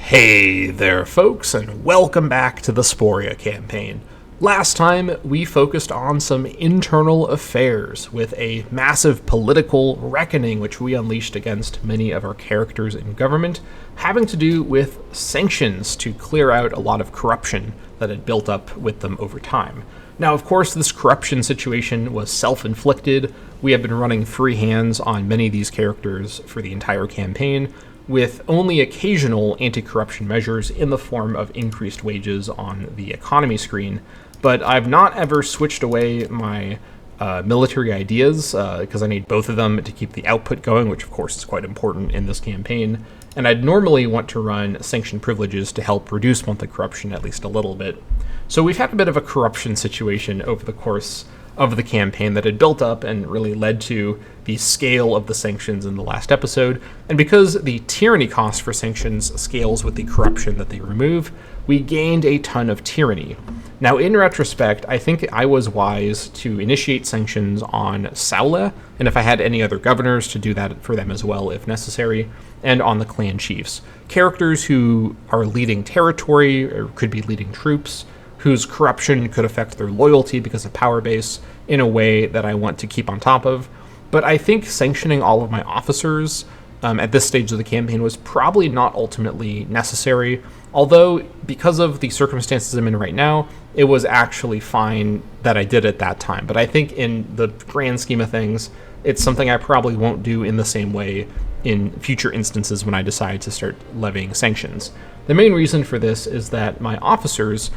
Hey there, folks, and welcome back to the Sporia Campaign. Last time, we focused on some internal affairs with a massive political reckoning which we unleashed against many of our characters in government, having to do with sanctions to clear out a lot of corruption that had built up with them over time. Now, of course, this corruption situation was self-inflicted. We have been running free hands on many of these characters for the entire campaign, with only occasional anti-corruption measures in the form of increased wages on the economy screen. But I've not ever switched away my military ideas, because I need both of them to keep the output going, which of course is quite important in this campaign. And I'd normally want to run sanctioned privileges to help reduce monthly corruption at least a little bit. So we've had a bit of a corruption situation over the course of the campaign that had built up and really led to the scale of the sanctions in the last episode. And because the tyranny cost for sanctions scales with the corruption that they remove, we gained a ton of tyranny. Now, in retrospect, I think I was wise to initiate sanctions on Saule, and if I had any other governors, to do that for them as well if necessary, and on the clan chiefs. Characters who are leading territory or could be leading troops, whose corruption could affect their loyalty because of power base in a way that I want to keep on top of. But I think sanctioning all of my officers at this stage of the campaign was probably not ultimately necessary, although because of the circumstances I'm in right now, it was actually fine that I did at that time. But I think in the grand scheme of things, it's something I probably won't do in the same way in future instances when I decide to start levying sanctions. The main reason for this is that my officers,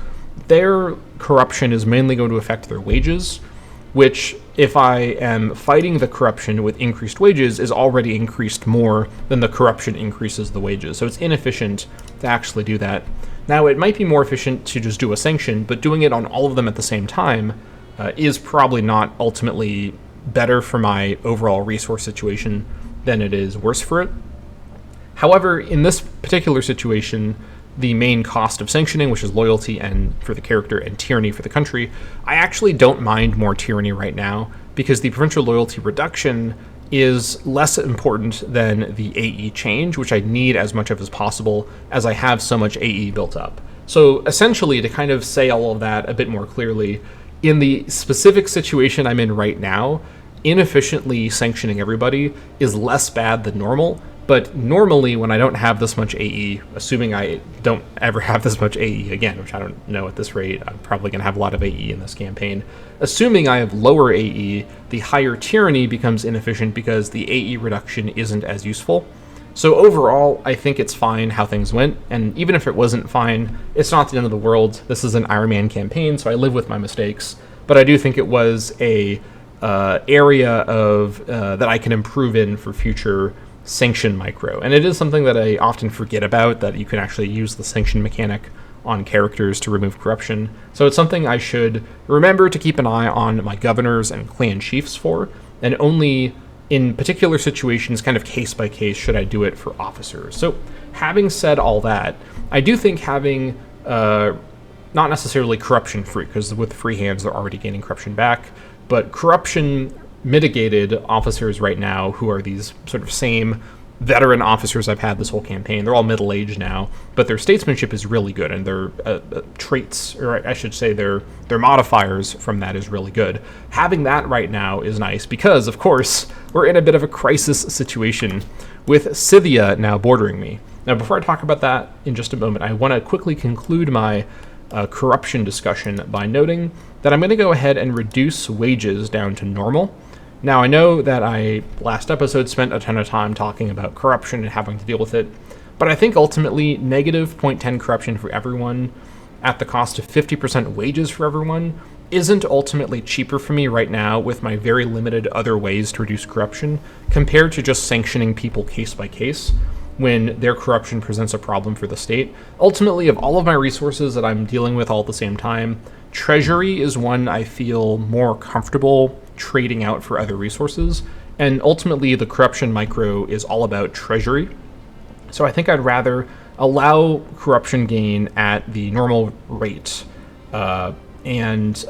their corruption is mainly going to affect their wages, which, if I am fighting the corruption with increased wages, is already increased more than the corruption increases the wages. So it's inefficient to actually do that. Now, it might be more efficient to just do a sanction, but doing it on all of them at the same time is probably not ultimately better for my overall resource situation than it is worse for it. However, in this particular situation, the main cost of sanctioning, which is loyalty and for the character and tyranny for the country, I actually don't mind more tyranny right now because the provincial loyalty reduction is less important than the AE change, which I need as much of as possible as I have so much AE built up. So essentially, to kind of say all of that a bit more clearly, in the specific situation I'm in right now, inefficiently sanctioning everybody is less bad than normal. But normally, when I don't have this much AE, assuming I don't ever have this much AE again, which I don't know at this rate, I'm probably going to have a lot of AE in this campaign. Assuming I have lower AE, the higher tyranny becomes inefficient because the AE reduction isn't as useful. So overall, I think it's fine how things went, and even if it wasn't fine, it's not the end of the world. This is an Ironman campaign, so I live with my mistakes, but I do think it was a area of that I can improve in for future sanction micro. And it is something that I often forget about, that you can actually use the sanction mechanic on characters to remove corruption. So it's something I should remember to keep an eye on my governors and clan chiefs for, and only in particular situations, kind of case by case, should I do it for officers. So having said all that, I do think having not necessarily corruption free, because with free hands they're already gaining corruption back, but corruption mitigated officers right now, who are these sort of same veteran officers I've had this whole campaign. They're all middle-aged now, but their statesmanship is really good, and their traits, or I should say their modifiers from that is really good. Having that right now is nice because, of course, we're in a bit of a crisis situation with Scythia now bordering me. Now, before I talk about that in just a moment, I want to quickly conclude my corruption discussion by noting that I'm going to go ahead and reduce wages down to normal. Now, I know that I, last episode, spent a ton of time talking about corruption and having to deal with it, but I think ultimately negative 0.10 corruption for everyone at the cost of 50% wages for everyone isn't ultimately cheaper for me right now with my very limited other ways to reduce corruption compared to just sanctioning people case by case when their corruption presents a problem for the state. Ultimately, of all of my resources that I'm dealing with all at the same time, Treasury is one I feel more comfortable trading out for other resources, and ultimately the corruption micro is all about Treasury. So I think I'd rather allow corruption gain at the normal rate and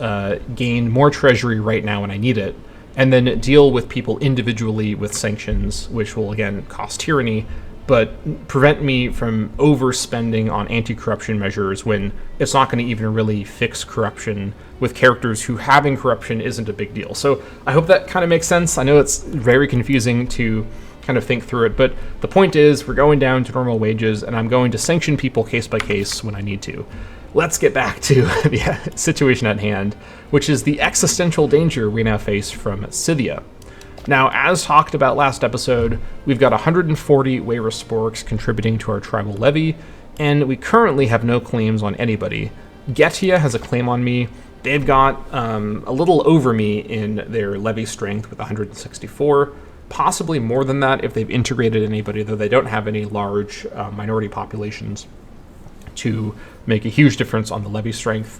gain more Treasury right now when I need it, and then deal with people individually with sanctions, which will again cost tyranny, but prevent me from overspending on anti-corruption measures when it's not going to even really fix corruption with characters who having corruption isn't a big deal. So I hope that kind of makes sense. I know it's very confusing to kind of think through it, but the point is we're going down to normal wages, and I'm going to sanction people case by case when I need to. Let's get back to the situation at hand, which is the existential danger we now face from Scythia. Now, as talked about last episode, we've got 140 Wayrus Sporks contributing to our tribal levy, and we currently have no claims on anybody. Getia has a claim on me. They've got a little over me in their levy strength with 164, possibly more than that if they've integrated anybody, though they don't have any large minority populations to make a huge difference on the levy strength.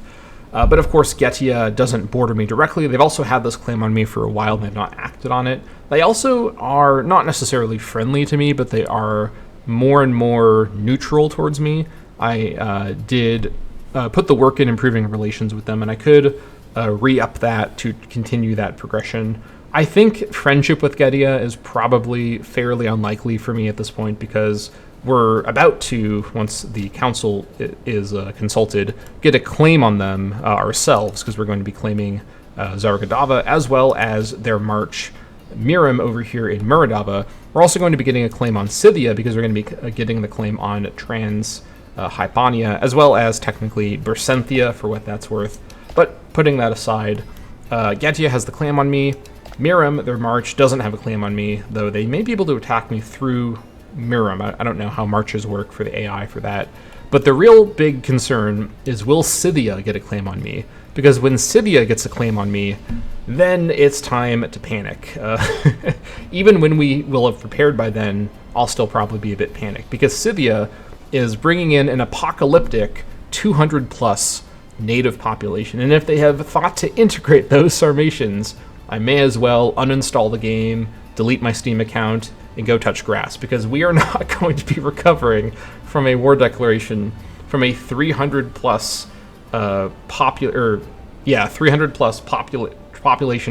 But of course, Getia doesn't border me directly. They've also had this claim on me for a while and they've not acted on it. They also are not necessarily friendly to me, but they are more and more neutral towards me. I did put the work in improving relations with them, and I could re-up that to continue that progression. I think friendship with Getia is probably fairly unlikely for me at this point because we're about to, once the council is consulted, get a claim on them ourselves, because we're going to be claiming Zargadava as well as their march Miram over here in Muradava. We're also going to be getting a claim on Scythia because we're going to be getting the claim on Trans Hyponia, as well as technically Bersenthia for what that's worth. But putting that aside, Getia has the claim on me. Miram, their march, doesn't have a claim on me, though they may be able to attack me through Miram. I don't know how marches work for the AI for that. But the real big concern is, will Scythia get a claim on me? Because when Scythia gets a claim on me, then it's time to panic. Even when we will have prepared by then, I'll still probably be a bit panicked, because Scythia is bringing in an apocalyptic 200 plus native population. And if they have thought to integrate those Sarmatians, I may as well uninstall the game, delete my Steam account, and go touch grass, because we are not going to be recovering from a war declaration from a 300 plus population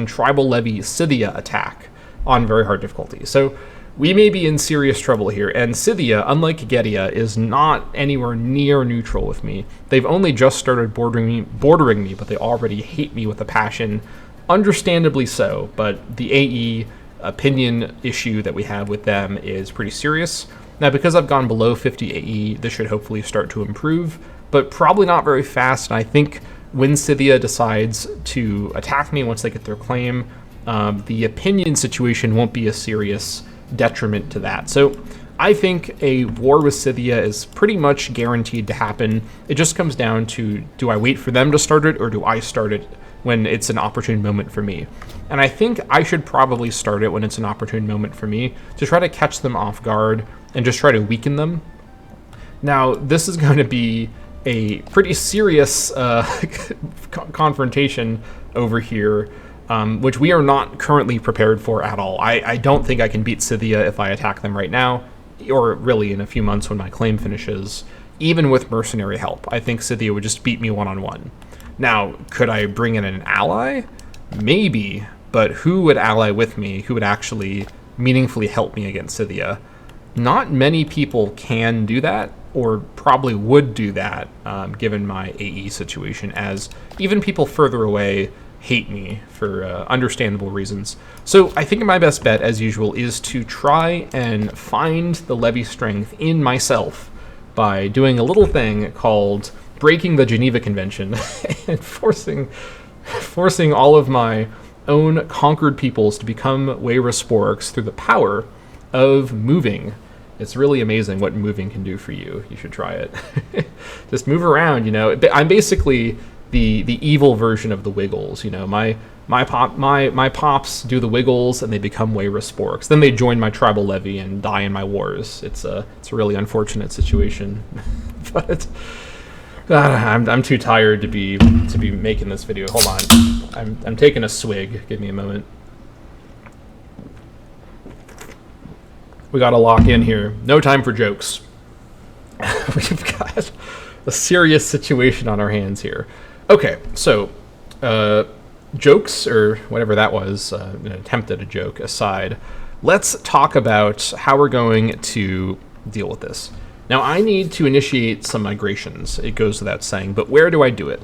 tribal levy Scythia attack on very hard difficulty. So we may be in serious trouble here, and Scythia, unlike Getia, is not anywhere near neutral with me. They've only just started bordering me, but they already hate me with a passion, understandably so, but the AE opinion issue that we have with them is pretty serious. Now, because I've gone below 50 AE, this should hopefully start to improve, but probably not very fast. And I think when Scythia decides to attack me once they get their claim, the opinion situation won't be a serious detriment to that. So I think a war with Scythia is pretty much guaranteed to happen. It just comes down to, do I wait for them to start it, or do I start it when it's an opportune moment for me? And I think I should probably start it when it's an opportune moment for me, to try to catch them off guard and just try to weaken them. Now, this is going to be a pretty serious confrontation over here, which we are not currently prepared for at all. I don't think I can beat Scythia if I attack them right now, or really in a few months when my claim finishes, even with mercenary help. I think Scythia would just beat me one-on-one. Now, could I bring in an ally? Maybe, but who would ally with me? Who would actually meaningfully help me against Scythia? Not many people can do that, or probably would do that, given my AE situation, as even people further away hate me for understandable reasons. So I think my best bet, as usual, is to try and find the levy strength in myself by doing a little thing called breaking the Geneva Convention and forcing all of my own conquered peoples to become Wayrus Sporks through the power of moving. It's really amazing what moving can do for you. You should try it. Just move around, you know. I'm basically the evil version of the Wiggles, you know. My pops do the Wiggles and they become Wayrus Sporks. Then they join my tribal levy and die in my wars. It's a really unfortunate situation. But I'm too tired to be making this video. Hold on. I'm taking a swig. Give me a moment. We gotta lock in here. No time for jokes. We've got a serious situation on our hands here. Okay, so jokes, or whatever that was, an attempt at a joke aside, let's talk about how we're going to deal with this. Now, I need to initiate some migrations, it goes without saying, but where do I do it?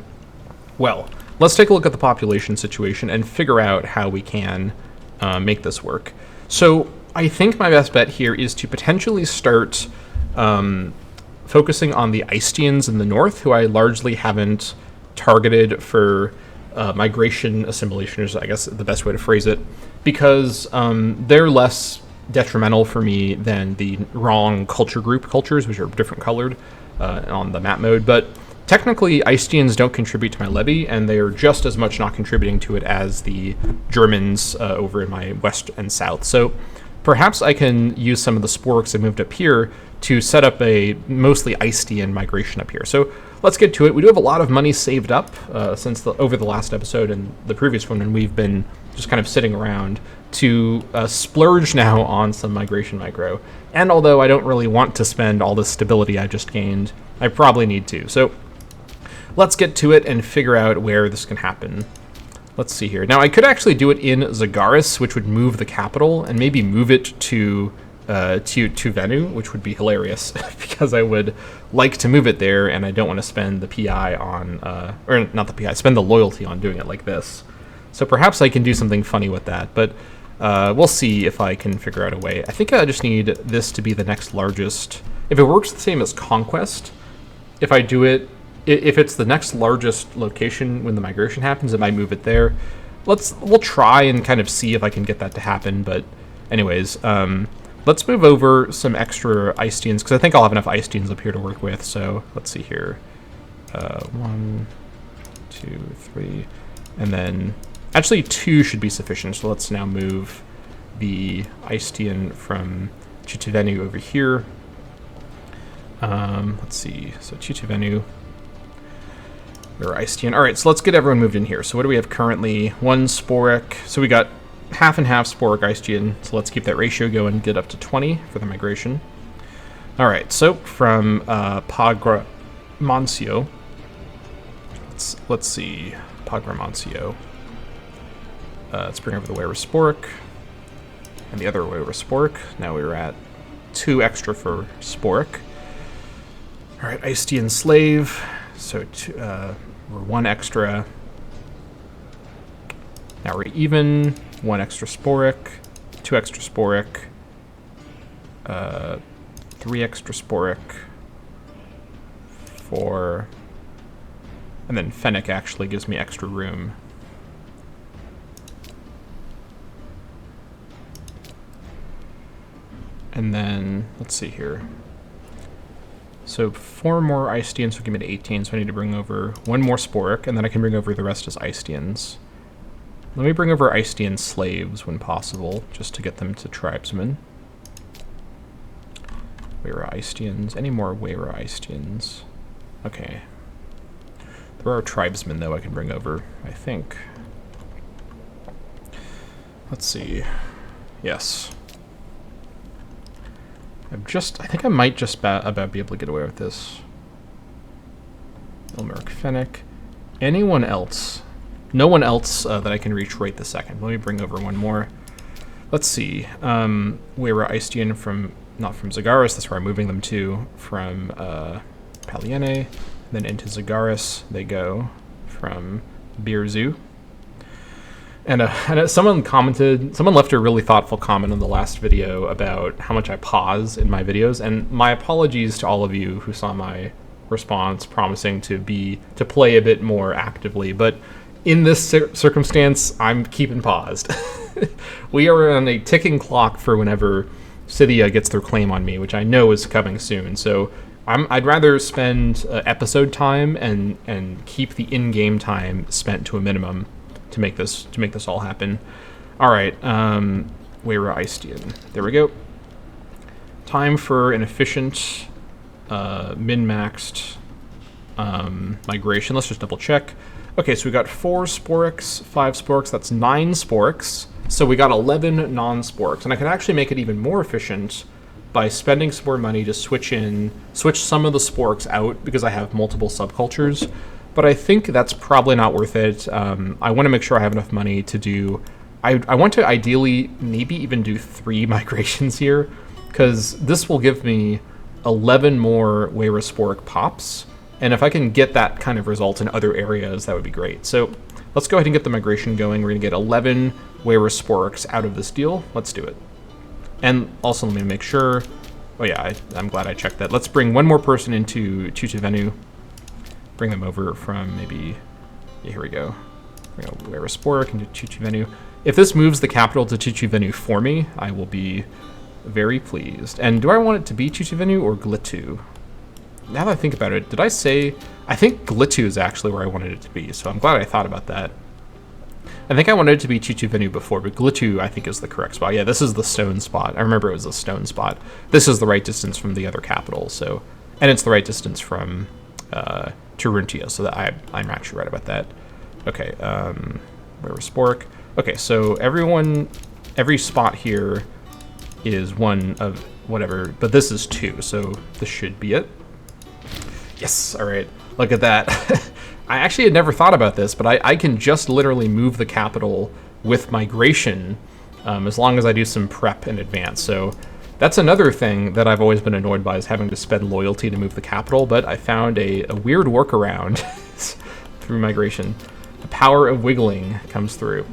Well, let's take a look at the population situation and figure out how we can make this work. So I think my best bet here is to potentially start focusing on the Istians in the north, who I largely haven't targeted for migration assimilation, is I guess the best way to phrase it, because they're less detrimental for me than the wrong culture group cultures, which are different colored on the map mode. But technically, Istians don't contribute to my levy, and they are just as much not contributing to it as the Germans over in my west and south. So perhaps I can use some of the sporks I moved up here to set up a mostly Istian migration up here. So let's get to it. We do have a lot of money saved up since over the last episode and the previous one, and we've been just kind of sitting around to splurge now on some migration micro. And although I don't really want to spend all this stability I just gained, I probably need to. So let's get to it and figure out where this can happen. Let's see here. Now, I could actually do it in Zagaris, which would move the capital, and maybe move it to Venu, which would be hilarious, because I would like to move it there, and I don't want to spend the PI on, or not the PI, spend the loyalty on doing it like this. So perhaps I can do something funny with that, but we'll see if I can figure out a way. I think I just need this to be the next largest. If it works the same as Conquest, if I do it, if it's the next largest location when the migration happens, it might move it there. We'll try and kind of see if I can get that to happen, but anyways, let's move over some extra Istians, because I think I'll have enough Istians up here to work with. So let's see here. 1, 2, 3, and then actually 2 should be sufficient. So let's now move the Istian from Chituvenu over here. Let's see. So Chituvenu, or Istian. All right, so let's get everyone moved in here. So what do we have currently? 1 Sporic. So we got half and half Sporic Istian, so let's keep that ratio going, get up to 20 for the migration. All right, so from Pagramancio, let's see, Pagramancio. Let's bring over the Wera Sporic, and the other Wera Sporic. Now we're at 2 extra for Sporic. All right, Istian Slave, so we're 1 extra. Now we're even. 1 extra Sporic, 2 extra Sporic, 3 extra Sporic, 4, and then Fennec actually gives me extra room. And then, let's see here. So 4 more Istians will give me to 18, so I need to bring over 1 more Sporic, and then I can bring over the rest as Istians. Let me bring over Istian slaves when possible, just to get them to tribesmen. Wera Istians. Any more Wera Istians? Okay. There are tribesmen, though, I can bring over, I think. Let's see. Yes. I think I might just about be able to get away with this. Ilmeric Fennec. Anyone else? No one else that I can reach right this second. Let me bring over 1 more. Let's see. Wera Istian from, not from Zagaris, that's where I'm moving them to, from Paliene. Then into Zagaris they go from Birzu. And someone left a really thoughtful comment in the last video about how much I pause in my videos, and my apologies to all of you who saw my response promising to play a bit more actively, but in this circumstance, I'm keeping paused. We are on a ticking clock for whenever Scythia gets their claim on me, which I know is coming soon. So I'd rather spend episode time and keep the in-game time spent to a minimum to make this all happen. All right, Wera Istian. There we go. Time for an efficient, min-maxed migration. Let's just double check. Okay, so we got 4 Sporics, 5 Sporics, that's 9 Sporics. So we got 11 non-Sporics, and I can actually make it even more efficient by spending some more money to switch some of the Sporics out because I have multiple subcultures. But I think that's probably not worth it. I want to make sure I have enough money to do. I want to ideally maybe even do 3 migrations here, because this will give me 11 more Weyrasporic pops. And if I can get that kind of result in other areas, that would be great. So let's go ahead and get the migration going. We're going to get 11 Weyrasporics out of this deal. Let's do it. And also, let me make sure. Oh yeah, I'm glad I checked that. Let's bring one more person into Tutivenu. Bring them over from maybe... Yeah, here we go. Bring a Weyrasporic into Tutivenu. If this moves the capital to Tutivenu for me, I will be very pleased. And do I want it to be Tutivenu or Glitu? Now that I think about it, did I say... I think Glitu is actually where I wanted it to be, so I'm glad I thought about that. I think I wanted it to be Tutivenu before, but Glitu I think is the correct spot. Yeah, this is the stone spot. I remember it was the stone spot. This is the right distance from the other capital, so... And it's the right distance from Turuntia, so that I'm actually right about that. Okay, Weyrasporic. Okay, so every spot here is one of whatever, but this is 2, so this should be it. Yes, all right, look at that. I actually had never thought about this, but I can just literally move the capital with migration as long as I do some prep in advance. So that's another thing that I've always been annoyed by, is having to spend loyalty to move the capital, but I found a weird workaround through migration. The power of wiggling comes through.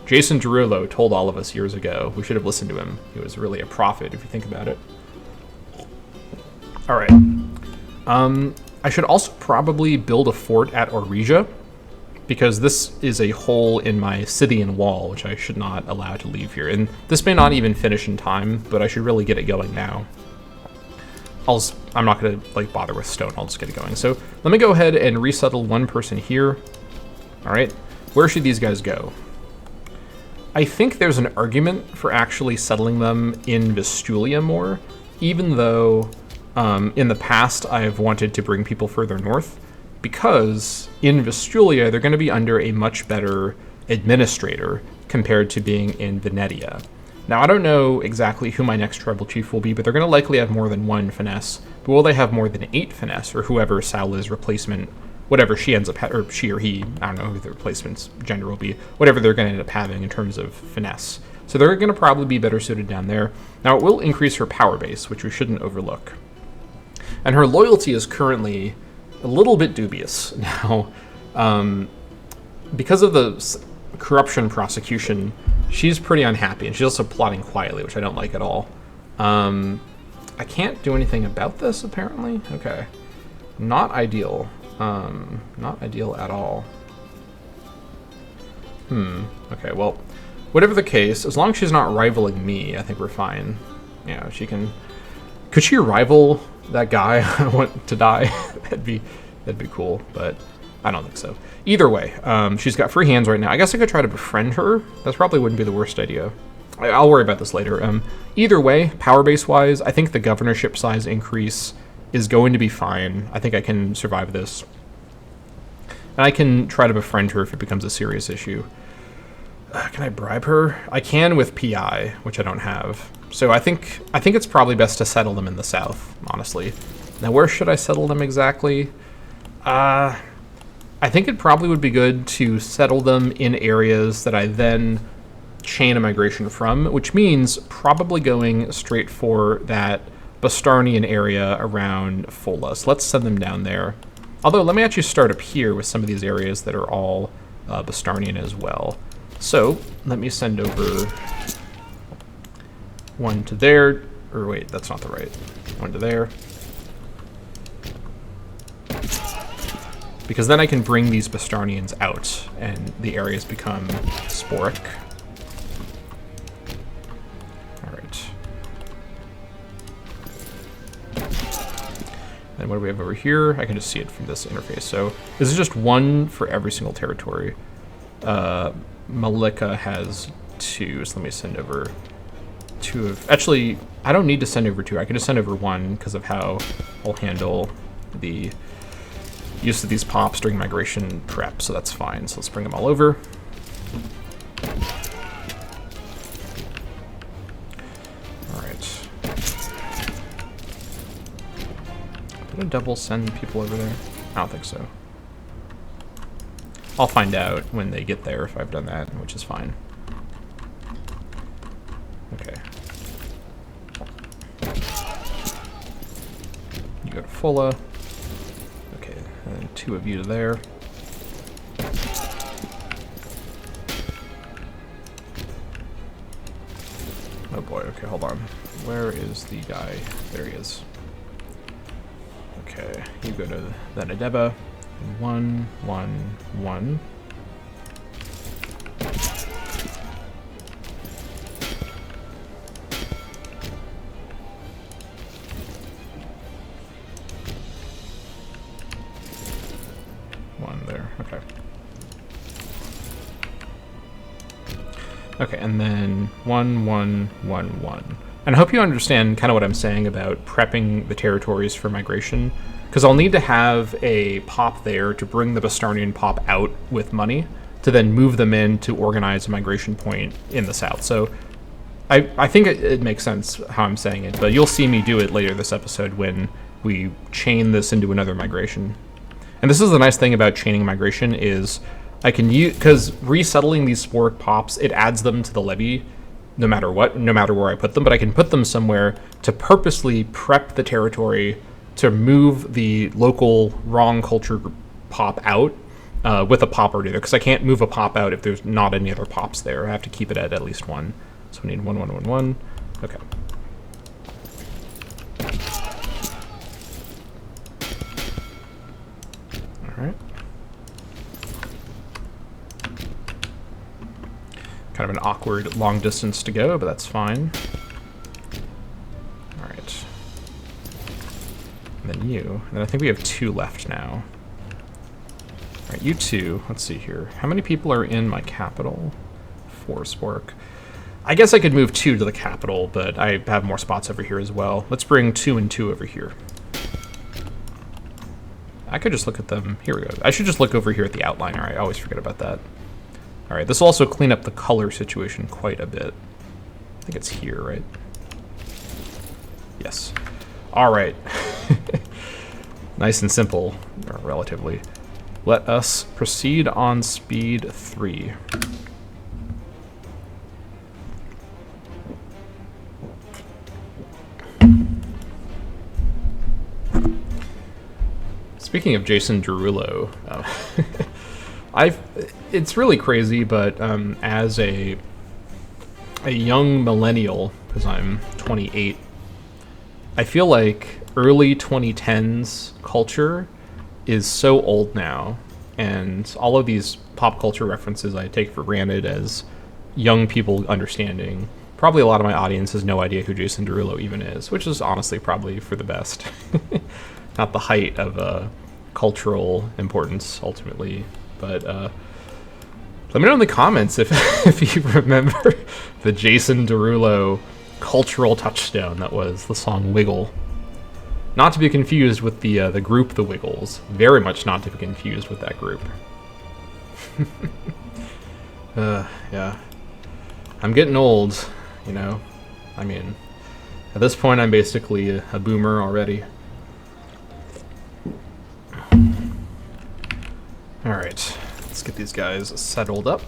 Jason Derulo told all of us years ago. We should have listened to him. He was really a prophet, if you think about it. All right. I should also probably build a fort at Orisia, because this is a hole in my Scythian wall, which I should not allow to leave here. And this may not even finish in time, but I should really get it going now. I'm not going to bother with stone. I'll just get it going. So let me go ahead and resettle one person here. All right. Where should these guys go? I think there's an argument for actually settling them in Vestulia more, even though in the past I've wanted to bring people further north, because in Vestulia they're going to be under a much better administrator compared to being in Venetia. Now, I don't know exactly who my next tribal chief will be, but they're going to likely have more than 1 finesse. But will they have more than 8 finesse, or whoever Saula's replacement, whatever she ends up, or she or he, I don't know who the replacement's gender will be, whatever they're going to end up having in terms of finesse. So they're going to probably be better suited down there. Now, it will increase her power base, which we shouldn't overlook. And her loyalty is currently a little bit dubious now. Because of the corruption prosecution, she's pretty unhappy, and she's also plotting quietly, which I don't like at all. I can't do anything about this, apparently. Okay. Not ideal. Not ideal at all. Okay, well, whatever the case, as long as she's not rivaling me, I think we're fine. Yeah, she can... Could she rival that guy I want to die? That'd be cool, but I don't think so. Either way, she's got free hands right now. I guess I could try to befriend her. That probably wouldn't be the worst idea. I'll worry about this later. Either way, power base wise, I think the governorship size increase is going to be fine. I think I can survive this. And I can try to befriend her if it becomes a serious issue. Can I bribe her? I can with PI, which I don't have. So I think it's probably best to settle them in the south, honestly. Now, where should I settle them exactly? I think it probably would be good to settle them in areas that I then chain a migration from, which means probably going straight for that Bastarnian area around Fola. So let's send them down there. Although, let me actually start up here with some of these areas that are all Bastarnian as well. So, let me send over one to there, or wait, that's not the right one to there. Because then I can bring these Bastarnians out, and the areas become Sporic. Alright. And what do we have over here? I can just see it from this interface. So, this is just one for every single territory. Malika has 2, so let me send over 2 of... Actually, I don't need to send over 2. I can just send over 1 because of how I'll handle the use of these pops during migration prep, so that's fine. So let's bring them all over. All right. Did I double send people over there? I don't think so. I'll find out when they get there if I've done that, which is fine. Okay. Fulla. Okay, and 2 of you there. Oh boy, okay, hold on. Where is the guy? There he is. Okay, you go to Venedeba. 1, 1, 1. Okay, and then 1, 1, 1, 1. And I hope you understand kind of what I'm saying about prepping the territories for migration, because I'll need to have a pop there to bring the Bastarnian pop out with money, to then move them in to organize a migration point in the south. So I think it makes sense how I'm saying it, but you'll see me do it later this episode when we chain this into another migration. And this is the nice thing about chaining migration is I can use, because resettling these sporic pops, it adds them to the levy no matter what, no matter where I put them, but I can put them somewhere to purposely prep the territory to move the local wrong culture pop out with a pop already there, because I can't move a pop out if there's not any other pops there. I have to keep it at least 1. So we need 1, 1, 1, 1. Okay. All right. Kind of an awkward long distance to go, but that's fine. All right. And then you. And then I think we have 2 left now. All right, you 2. Let's see here. How many people are in my capital? 4 Spork. I guess I could move 2 to the capital, but I have more spots over here as well. Let's bring 2 and 2 over here. I could just look at them. Here we go. I should just look over here at the outliner. I always forget about that. All right, this will also clean up the color situation quite a bit. I think it's here, right? Yes. All right. Nice and simple, or relatively. Let us proceed on speed 3. Speaking of Jason Derulo, it's really crazy, but as a young millennial, because I'm 28, I feel like early 2010s culture is so old now, and all of these pop culture references I take for granted as young people understanding. Probably a lot of my audience has no idea who Jason Derulo even is, which is honestly probably for the best. Not the height of cultural importance, ultimately. But let me know in the comments if you remember the Jason Derulo cultural touchstone that was the song Wiggle. Not to be confused with the group The Wiggles. Very much not to be confused with that group. Yeah. I'm getting old, you know. I mean, at this point I'm basically a boomer already. Alright, let's get these guys settled up.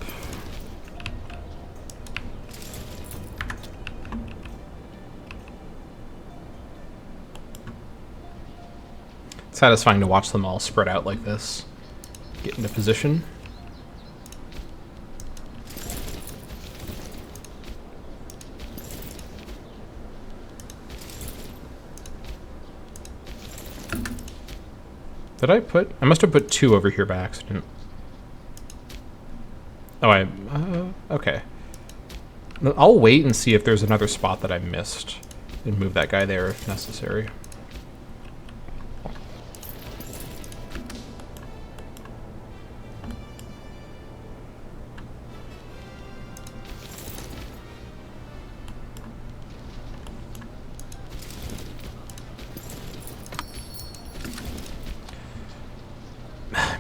It's satisfying to watch them all spread out like this. Get into position. Did I must have put 2 over here by accident. Oh, okay. I'll wait and see if there's another spot that I missed and move that guy there if necessary.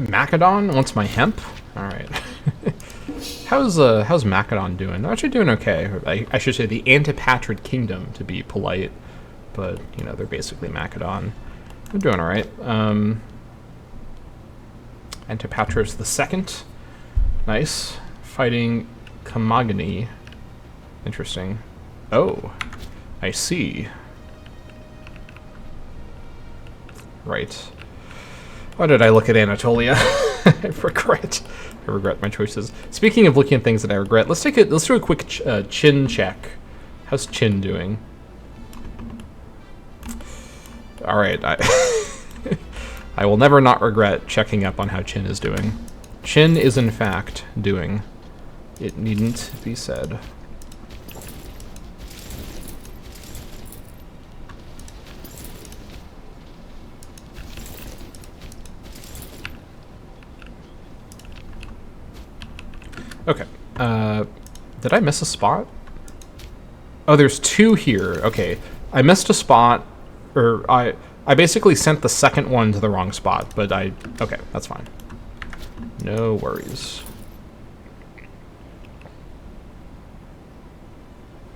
Macedon wants my hemp? Alright. How's Macedon doing? They're actually doing okay. I should say the Antipatrid Kingdom, to be polite. But, you know, they're basically Macedon. They're doing alright. Antipatris II. Nice. Fighting Kamagani. Interesting. Oh, I see. Right. Why did I look at Anatolia? I regret my choices. Speaking of looking at things that I regret, let's do a quick Chin check. How's Chin doing? All right, I will never not regret checking up on how Chin is doing. Chin is in fact doing. It needn't be said. Okay. Did I miss a spot? Oh, there's 2 here. Okay. I missed a spot, or I basically sent the second one to the wrong spot, but okay, that's fine. No worries.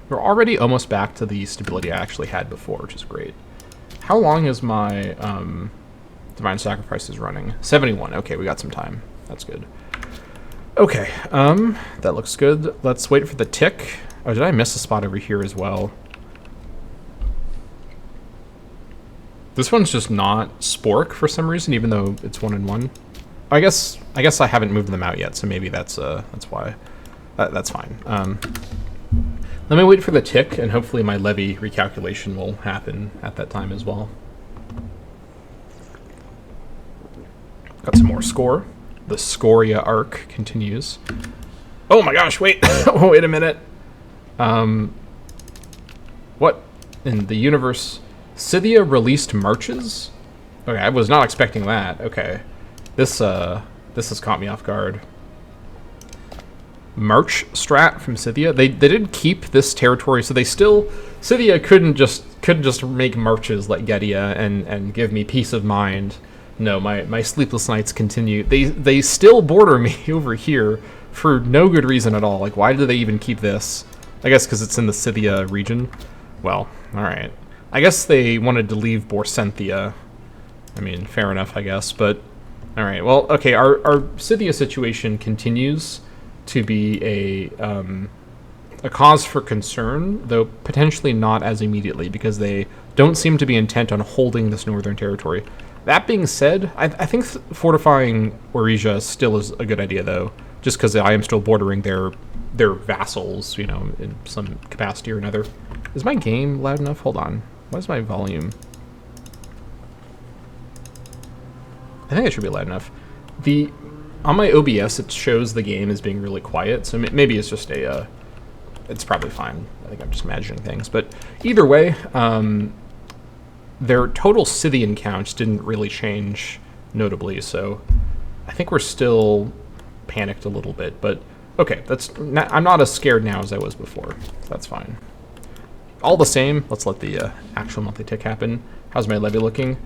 We're already almost back to the stability I actually had before, which is great. How long is my Divine Sacrifices running? 71. Okay, we got some time. That's good. Okay, that looks good. Let's wait for the tick. Oh, did I miss a spot over here as well? This one's just not Spork for some reason, even though it's 1 and 1. I guess I haven't moved them out yet, so maybe that's why. That's fine. Let me wait for the tick, and hopefully my Levy recalculation will happen at that time as well. Got some more score. The Sporia arc continues. Oh my gosh, wait. Wait a minute. What in the universe? Scythia released marches? Okay, I was not expecting that. Okay. This has caught me off guard. March strat from Scythia. They did keep this territory, so they still Scythia couldn't just make marches like Getia and give me peace of mind. No, my sleepless nights continue. They still border me over here for no good reason at all. Like, why do they even keep this? I guess because it's in the Scythia region. Well, all right. I guess they wanted to leave Borcenthia. I mean, fair enough, I guess. But all right. Well, okay. Our Scythia situation continues to be a cause for concern, though potentially not as immediately, because they don't seem to be intent on holding this northern territory. That being said, I think fortifying Orisia still is a good idea, though, just because I am still bordering their vassals, you know, in some capacity or another. Is my game loud enough? Hold on. What is my volume? I think it should be loud enough. On my OBS, it shows the game as being really quiet, so maybe it's just it's probably fine. I think I'm just imagining things. But either way, their total Scythian counts didn't really change notably, so I think we're still panicked a little bit. But okay, I'm not as scared now as I was before. So that's fine. All the same, let's let the actual monthly tick happen. How's my levy looking?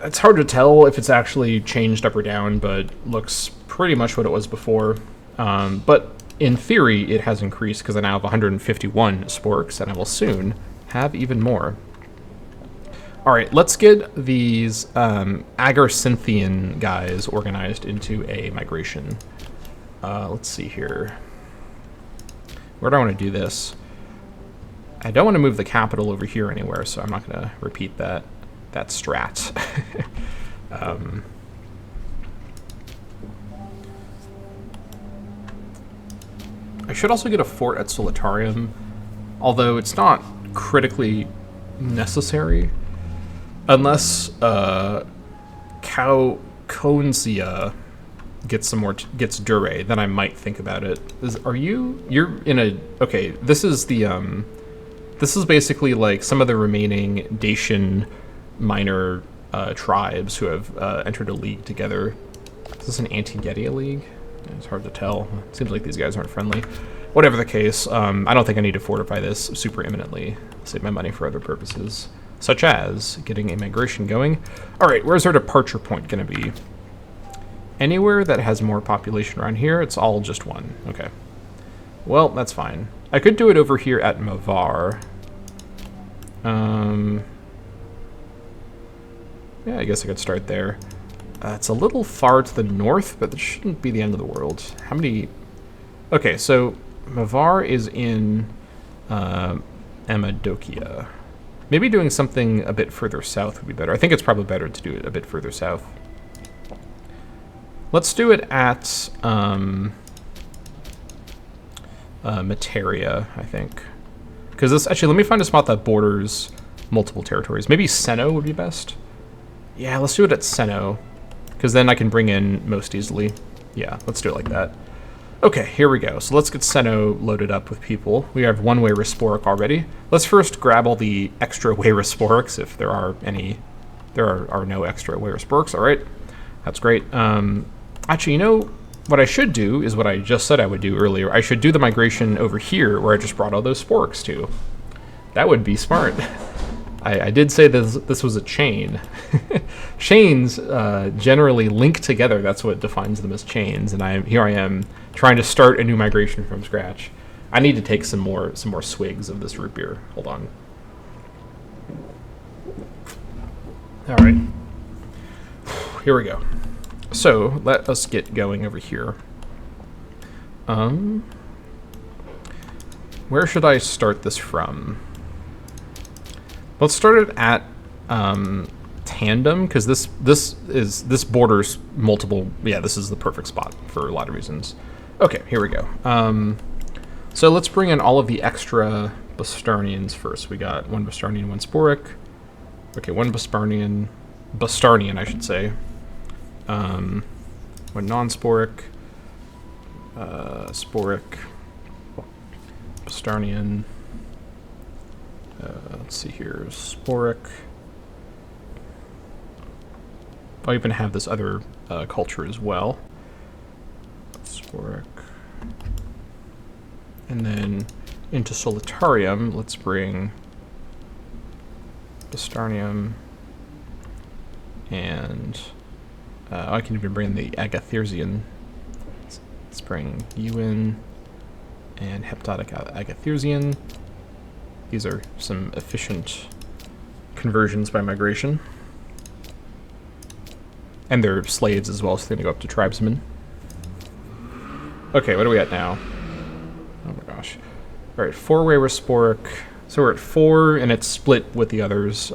It's hard to tell if it's actually changed up or down, but looks pretty much what it was before. But in theory, it has increased because I now have 151 sporks, and I will soon have even more. All right, let's get these Agarcynthian guys organized into a migration. Let's see here. Where do I want to do this? I don't want to move the capital over here anywhere, so I'm not going to repeat that strat. I should also get a fort at Solitarium, although it's not critically necessary. Unless Conzia gets Dure, then I might think about it. You're in a okay? This is basically like some of the remaining Dacian minor tribes who have entered a league together. Is this an anti-Getia league? It's hard to tell. It seems like these guys aren't friendly. Whatever the case, I don't think I need to fortify this super imminently. Save my money for other purposes, such as getting a migration going. All right, where's our departure point going to be? Anywhere that has more population around here, it's all just 1. Okay. Well, that's fine. I could do it over here at Mavar. Yeah, I guess I could start there. It's a little far to the north, but it shouldn't be the end of the world. How many... Okay, so Mavar is in Amadokia. Maybe doing something a bit further south would be better. I think it's probably better to do it a bit further south. Let's do it at Materia, I think. Because this, actually, let me find a spot that borders multiple territories. Maybe Seno would be best. Yeah, let's do it at Seno, because then I can bring in most easily. Yeah, let's do it like that. Okay, here we go. So let's get Seno loaded up with people. We have one Weyrisporic already. Let's first grab all the extra Weyrisporics, if there are any. There are no extra Weyrisporics, all right. That's great. Actually, you know, what I should do is what I just said I would do earlier. I should do the migration over here, where I just brought all those Sporics to. That would be smart. I did say this was a chain. Chains generally link together. That's what defines them as chains. And here I am trying to start a new migration from scratch. I need to take some more swigs of this root beer. Hold on. All right. Here we go. So let us get going over here. Where should I start this from? Let's start it at Tandem, because this borders multiple. Yeah, this is the perfect spot for a lot of reasons. Okay, here we go. So let's bring in all of the extra Bastarnians first. We got one Bastarnian, one Sporic. Okay, one Bastarnian, I should say. One non-Sporic, Sporic, Bastarnian. Let's see here, Sporic. I'll even have this other culture as well. Sporic. And then into Solitarium, let's bring Bastarnium and I can even bring the Agathyrsian. Let's bring you in and Heptotic Agathyrsian. These are some efficient conversions by migration. And they're slaves as well, so they're going to go up to tribesmen. Okay, what are we at now? Oh my gosh. All right, 4 Weyrisporic. So we're at 4, and it's split with the others.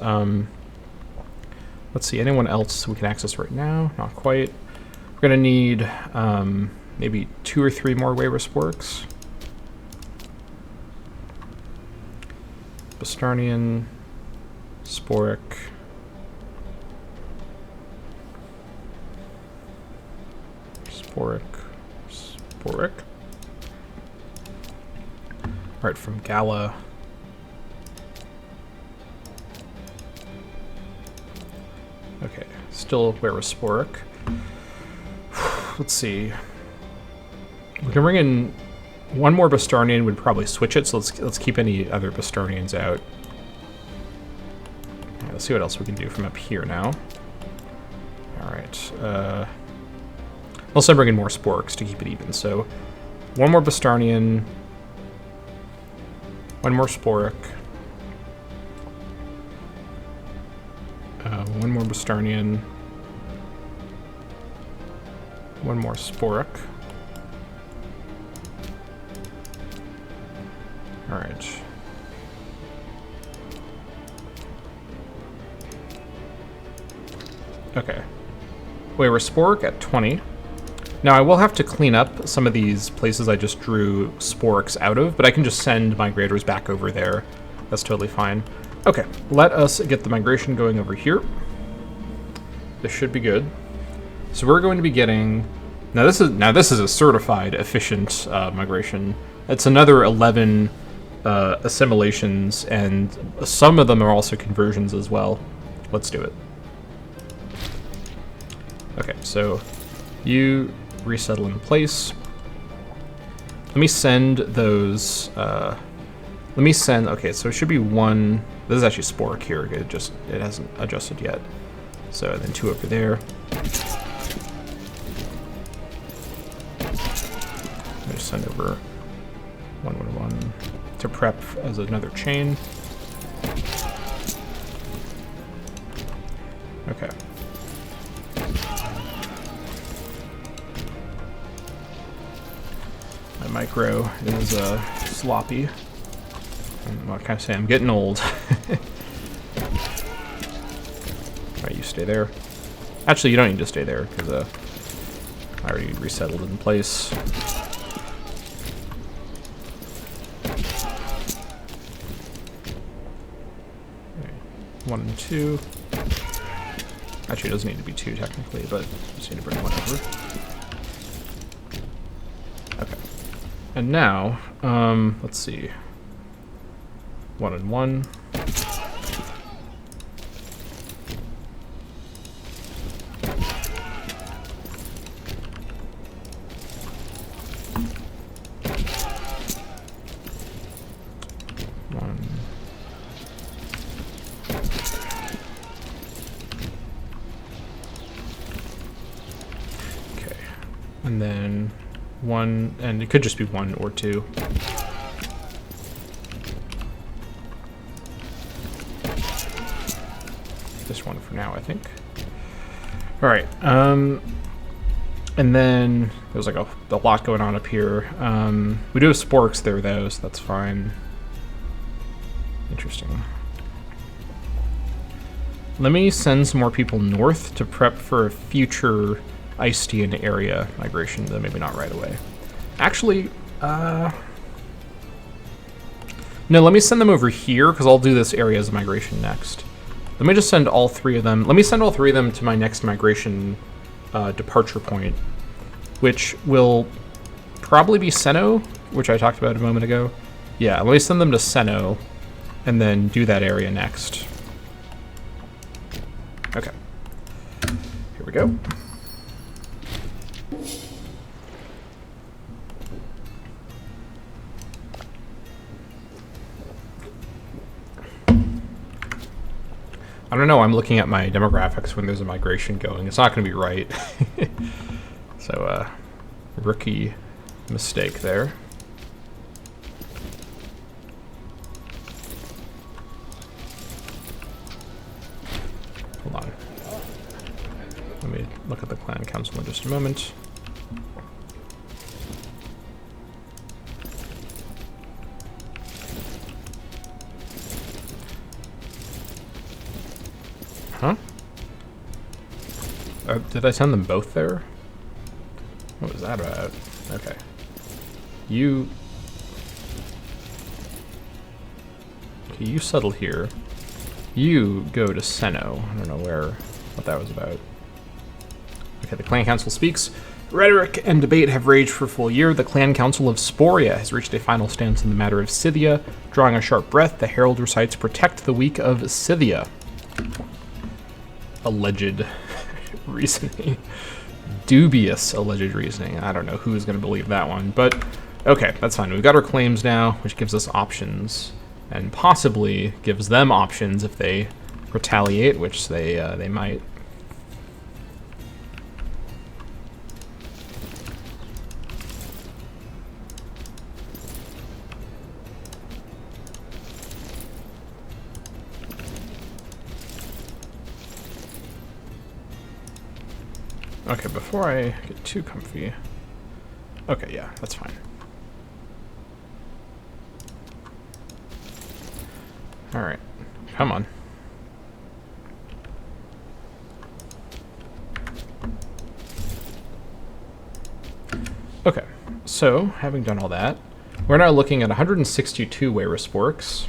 Let's see, anyone else we can access right now? Not quite. We're going to need maybe 2 or 3 more Weyrisporics. Bastarnian, Sporic. Sporic. Alright, from Gala. Okay, still Weyrisporic. Let's see. We can bring in one more Bastarnian, would probably switch it, so let's keep any other Bastarnians out. Right, let's see what else we can do from up here now. Alright, also bring in more Sporics to keep it even, so one more Bastarnian, one more Sporic, one more Bastarnian, one more Sporic. All right. Okay. Weyrisporic at 20. Now I will have to clean up some of these places I just drew Sporics out of, but I can just send migrators back over there. That's totally fine. Okay, let us get the migration going over here. This should be good. So we're going to be getting. Now this is a certified efficient migration. It's another 11 assimilations, and some of them are also conversions as well. Let's do it. Okay, so you resettle in place. Let me send those. Let me send. Okay, so it should be 1. This is actually Sporic here. It hasn't adjusted yet. So then 2 over there. I'm just send over 111 to prep as another chain. Okay. My micro is sloppy. What can I say? I'm getting old. stay there. Actually, you don't need to stay there, because I already resettled in place. Okay. 1 and 2. Actually, it doesn't need to be 2 technically, but just need to bring 1 over. Okay. And now, let's see. 1 and 1. And then 1, and it could just be 1 or 2. Just 1 for now, I think. All right. And then there's like a lot going on up here. We do have sporks there though, so that's fine. Interesting. Let me send some more people north to prep for a future Ice-Tean area migration, though maybe not right away. Actually, no, let me send them over here, because I'll do this area as a migration next. Let me just send all 3 of them. Let me send all 3 of them to my next migration departure point, which will probably be Seno, which I talked about a moment ago. Yeah, let me send them to Seno, and then do that area next. Okay. Here we go. I don't know, I'm looking at my demographics when there's a migration going. It's not going to be right. So, rookie mistake there. Hold on. Let me look at the clan council in just a moment. Huh? Did I send them both there? What was that about? Okay. You settle here. You go to Seno. I don't know what that was about. Okay, the clan council speaks. Rhetoric and debate have raged for a full year. The clan council of Sporia has reached a final stance in the matter of Scythia. Drawing a sharp breath, the herald recites, "Protect the weak of Scythia." Alleged reasoning. Dubious alleged reasoning. I don't know who's going to believe that one, but okay, that's fine. We've got our claims now, which gives us options, and possibly gives them options if they retaliate, which they might. Okay, before I get too comfy. Okay, yeah, that's fine. Alright, come on. Okay, so, having done all that, we're now looking at 162 Weyra sporks.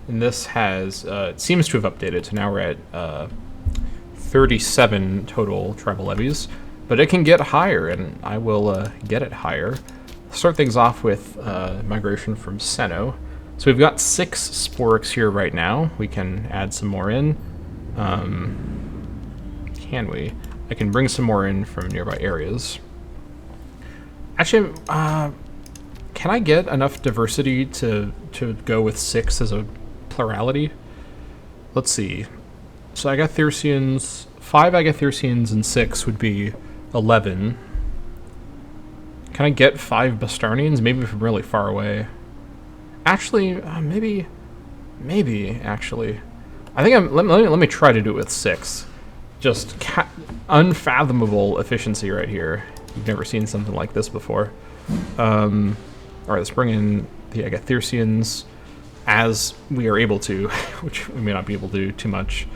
And this has, it seems to have updated, so now we're at 37 total tribal levies, but it can get higher, and I will get it higher. Start things off with migration from Seno. So we've got 6 sporks here right now. We can add some more in. Can we? I can bring some more in from nearby areas. Actually, can I get enough diversity to go with 6 as a plurality? Let's see. So Agathyrsians, 5 Agathyrsians and 6 would be 11. Can I get 5 Bastarnians? Maybe from really far away. Actually, maybe, actually. I think let me try to do it with 6. Just unfathomable efficiency right here. You've never seen something like this before. Alright, let's bring in the Agathyrsians as we are able to, which we may not be able to do too much.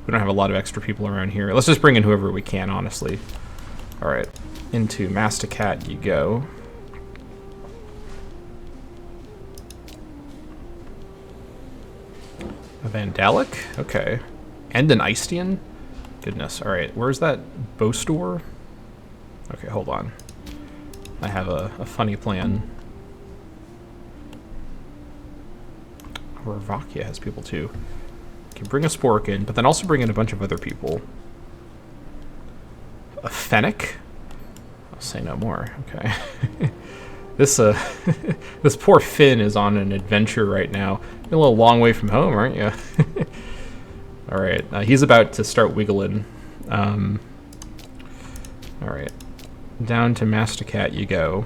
We don't have a lot of extra people around here. Let's just bring in whoever we can, honestly. All right, into Masticat you go. A Vandalic, okay. And an Eistian? Goodness, all right. Where's that bow store? Okay, hold on. I have a funny plan. Vakia has people too. Okay, bring a Spork in, but then also bring in a bunch of other people. A Fennec? I'll say no more. Okay. This this poor Finn is on an adventure right now. You're a little long way from home, aren't you? All right, he's about to start wiggling. All right, down to Masticat you go.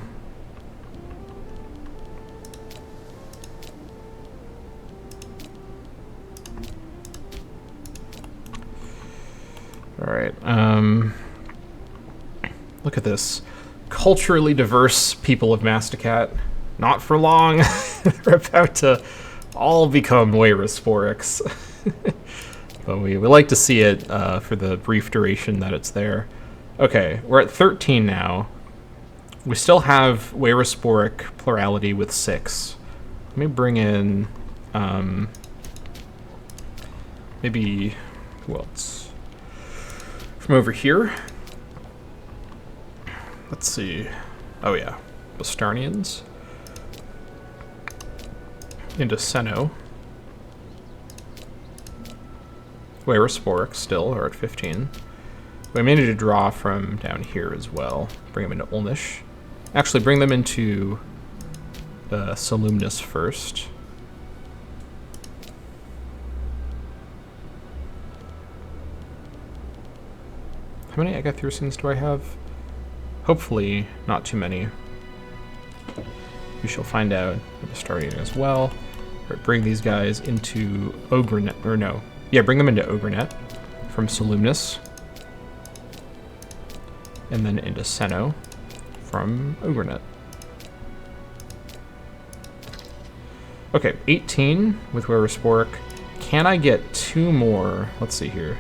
All right, look at this. Culturally diverse people of Masticat. Not for long. They're about to all become Wayrasporics. But we like to see it for the brief duration that it's there. Okay, we're at 13 now. We still have Wayrasporic plurality with 6. Let me bring in maybe who else? From over here. Let's see. Oh yeah, Bastarnians. Into Seno. Wayrasporic still are at 15. We managed to draw from down here as well. Bring them into Olnish. Actually, bring them into Solumnus first. How many Agathyrsians do I have? Hopefully not too many. We shall find out. I'm starting as well. Right, bring these guys into Ogrenet, or no. Yeah, bring them into Ogrenet from Solumnus. And then into Seno from Ogrenet. Okay, 18 with Wayrasporic. Can I get 2 more? Let's see here.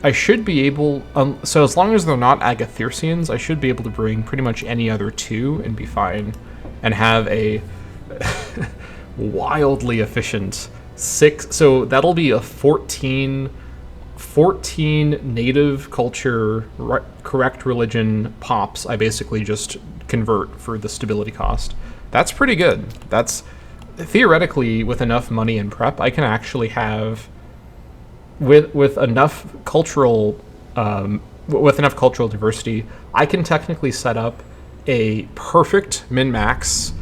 I should be able, so as long as they're not Agathyrsians, I should be able to bring pretty much any other 2 and be fine. And have a wildly efficient 6, so that'll be a 14 native culture, correct religion pops. I basically just convert for the stability cost. That's pretty good. That's, theoretically, with enough money and prep, I can actually have, with enough cultural diversity, I can technically set up a perfect min-max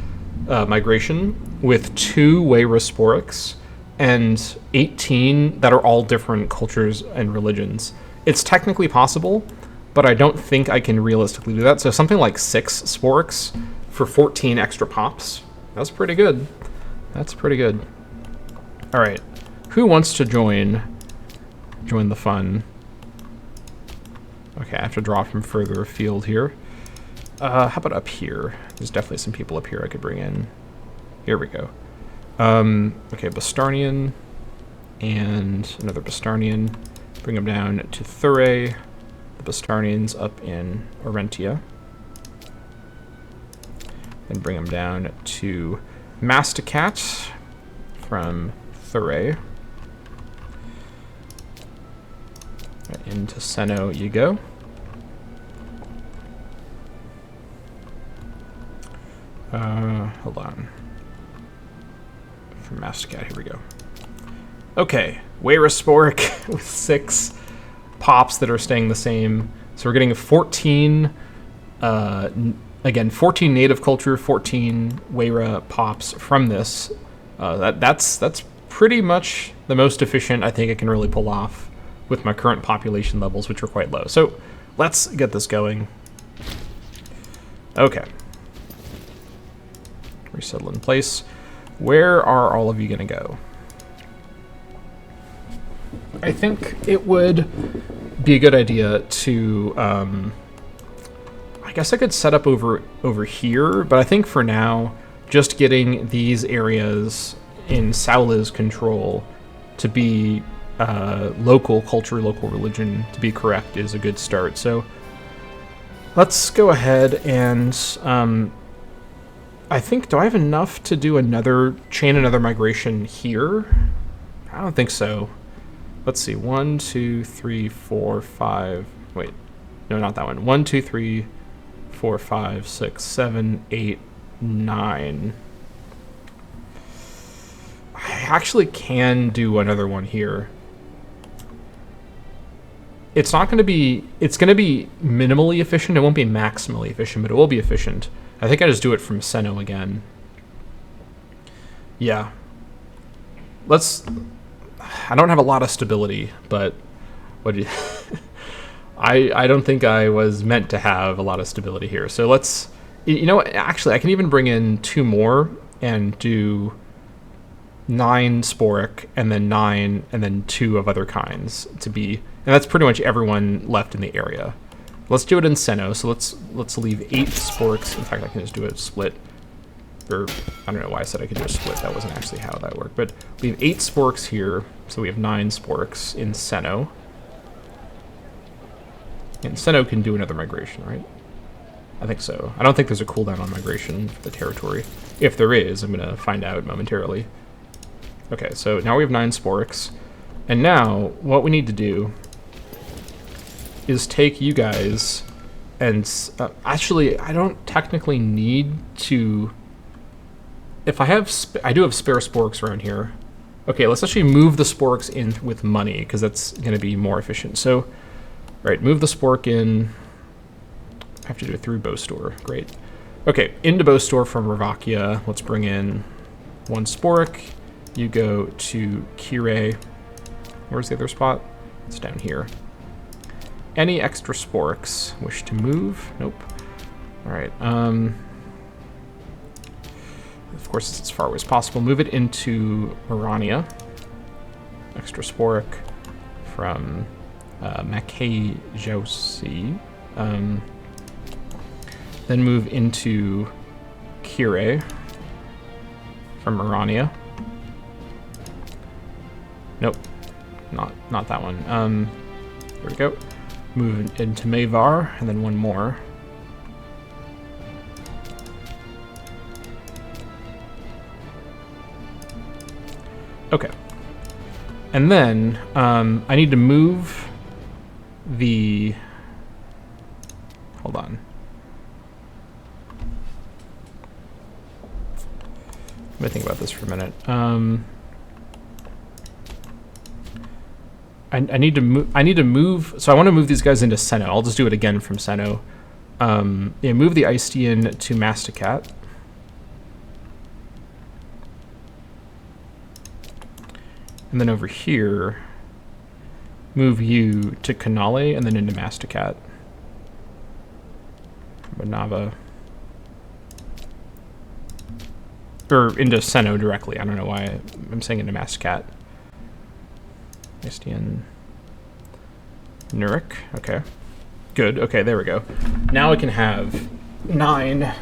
migration with 2 Wayrasporics and 18 that are all different cultures and religions. It's technically possible, but I don't think I can realistically do that. So something like 6 Sporics for 14 extra pops. That's pretty good. That's pretty good. All right, who wants to join the fun? Okay, I have to draw from further afield here. How about up here? There's definitely some people up here I could bring in. Here we go. Okay, Bastarnian and another Bastarnian. Bring them down to Thuray. The Bastarnians up in Orentia. Then bring them down to Masticat from Thuray. Into Seno you go. Hold on. From Masticat, here we go. Okay, Wayrasporic with 6 pops that are staying the same. So we're getting 14, again, 14 native culture, 14 Wayra pops from this. That's pretty much the most efficient I think I can really pull off with my current population levels, which are quite low. So let's get this going. Okay. Resettle in place. Where are all of you gonna go? I think it would be a good idea to, I guess I could set up over here, but I think for now, just getting these areas in Saula's control to be local culture, local religion to be correct is a good start. So let's go ahead and I think, do I have enough to do another migration here? I don't think so. Let's see, 1, 2, 3, 4, 5. Wait, no, not that one. 1, 2, 3, 4, 5, 6, 7, 8, 9. I actually can do another one here. It's not going to be, it's going to be minimally efficient. It won't be maximally efficient, but it will be efficient. I think I just do it from Seno again. Yeah. I don't have a lot of stability, but what do you I don't think I was meant to have a lot of stability here. So let's, you know what, actually I can even bring in 2 more and do 9 Sporic and then 9 and then 2 of other kinds to be, and that's pretty much everyone left in the area. Let's do it in Seno. So let's leave 8 Sporics. In fact, I can just do a split. Or I don't know why I said I could do a split. That wasn't actually how that worked. But we have 8 Sporics here, so we have 9 Sporics in Seno. And Seno can do another migration, right? I think so. I don't think there's a cooldown on migration for the territory. If there is, I'm going to find out momentarily. Okay, so now we have 9 Sporics. And now, what we need to do is take you guys and... actually, I don't technically need to... If I have... I do have spare Sporics around here. Okay, let's actually move the Sporics in with money, because that's going to be more efficient. So, right, move the Sporic in. I have to do it through Bow Store. Great. Okay, into Bow Store from Ravakia. Let's bring in 1 Sporic. You go to Kire. Where's the other spot? It's down here. Any extra Sporics wish to move? Nope. All right. Of course, it's as far away as possible. Move it into Marania. Extra Sporic from Mackay Josi. Then move into Kire from Marania. Nope, not that one. There we go. Move into Mavar, and then 1 more. Okay. And then I need to move the... Hold on. Let me think about this for a minute. I need to move. So I want to move these guys into Seno. I'll just do it again from Seno. Yeah, move the Icean to Masticat. And then over here, move you to Canale and then into Masticat. Banava. Or into Seno directly. I don't know why I'm saying into Masticat. Istian. Nurik. Okay. Good. Okay, there we go. Now I can have 9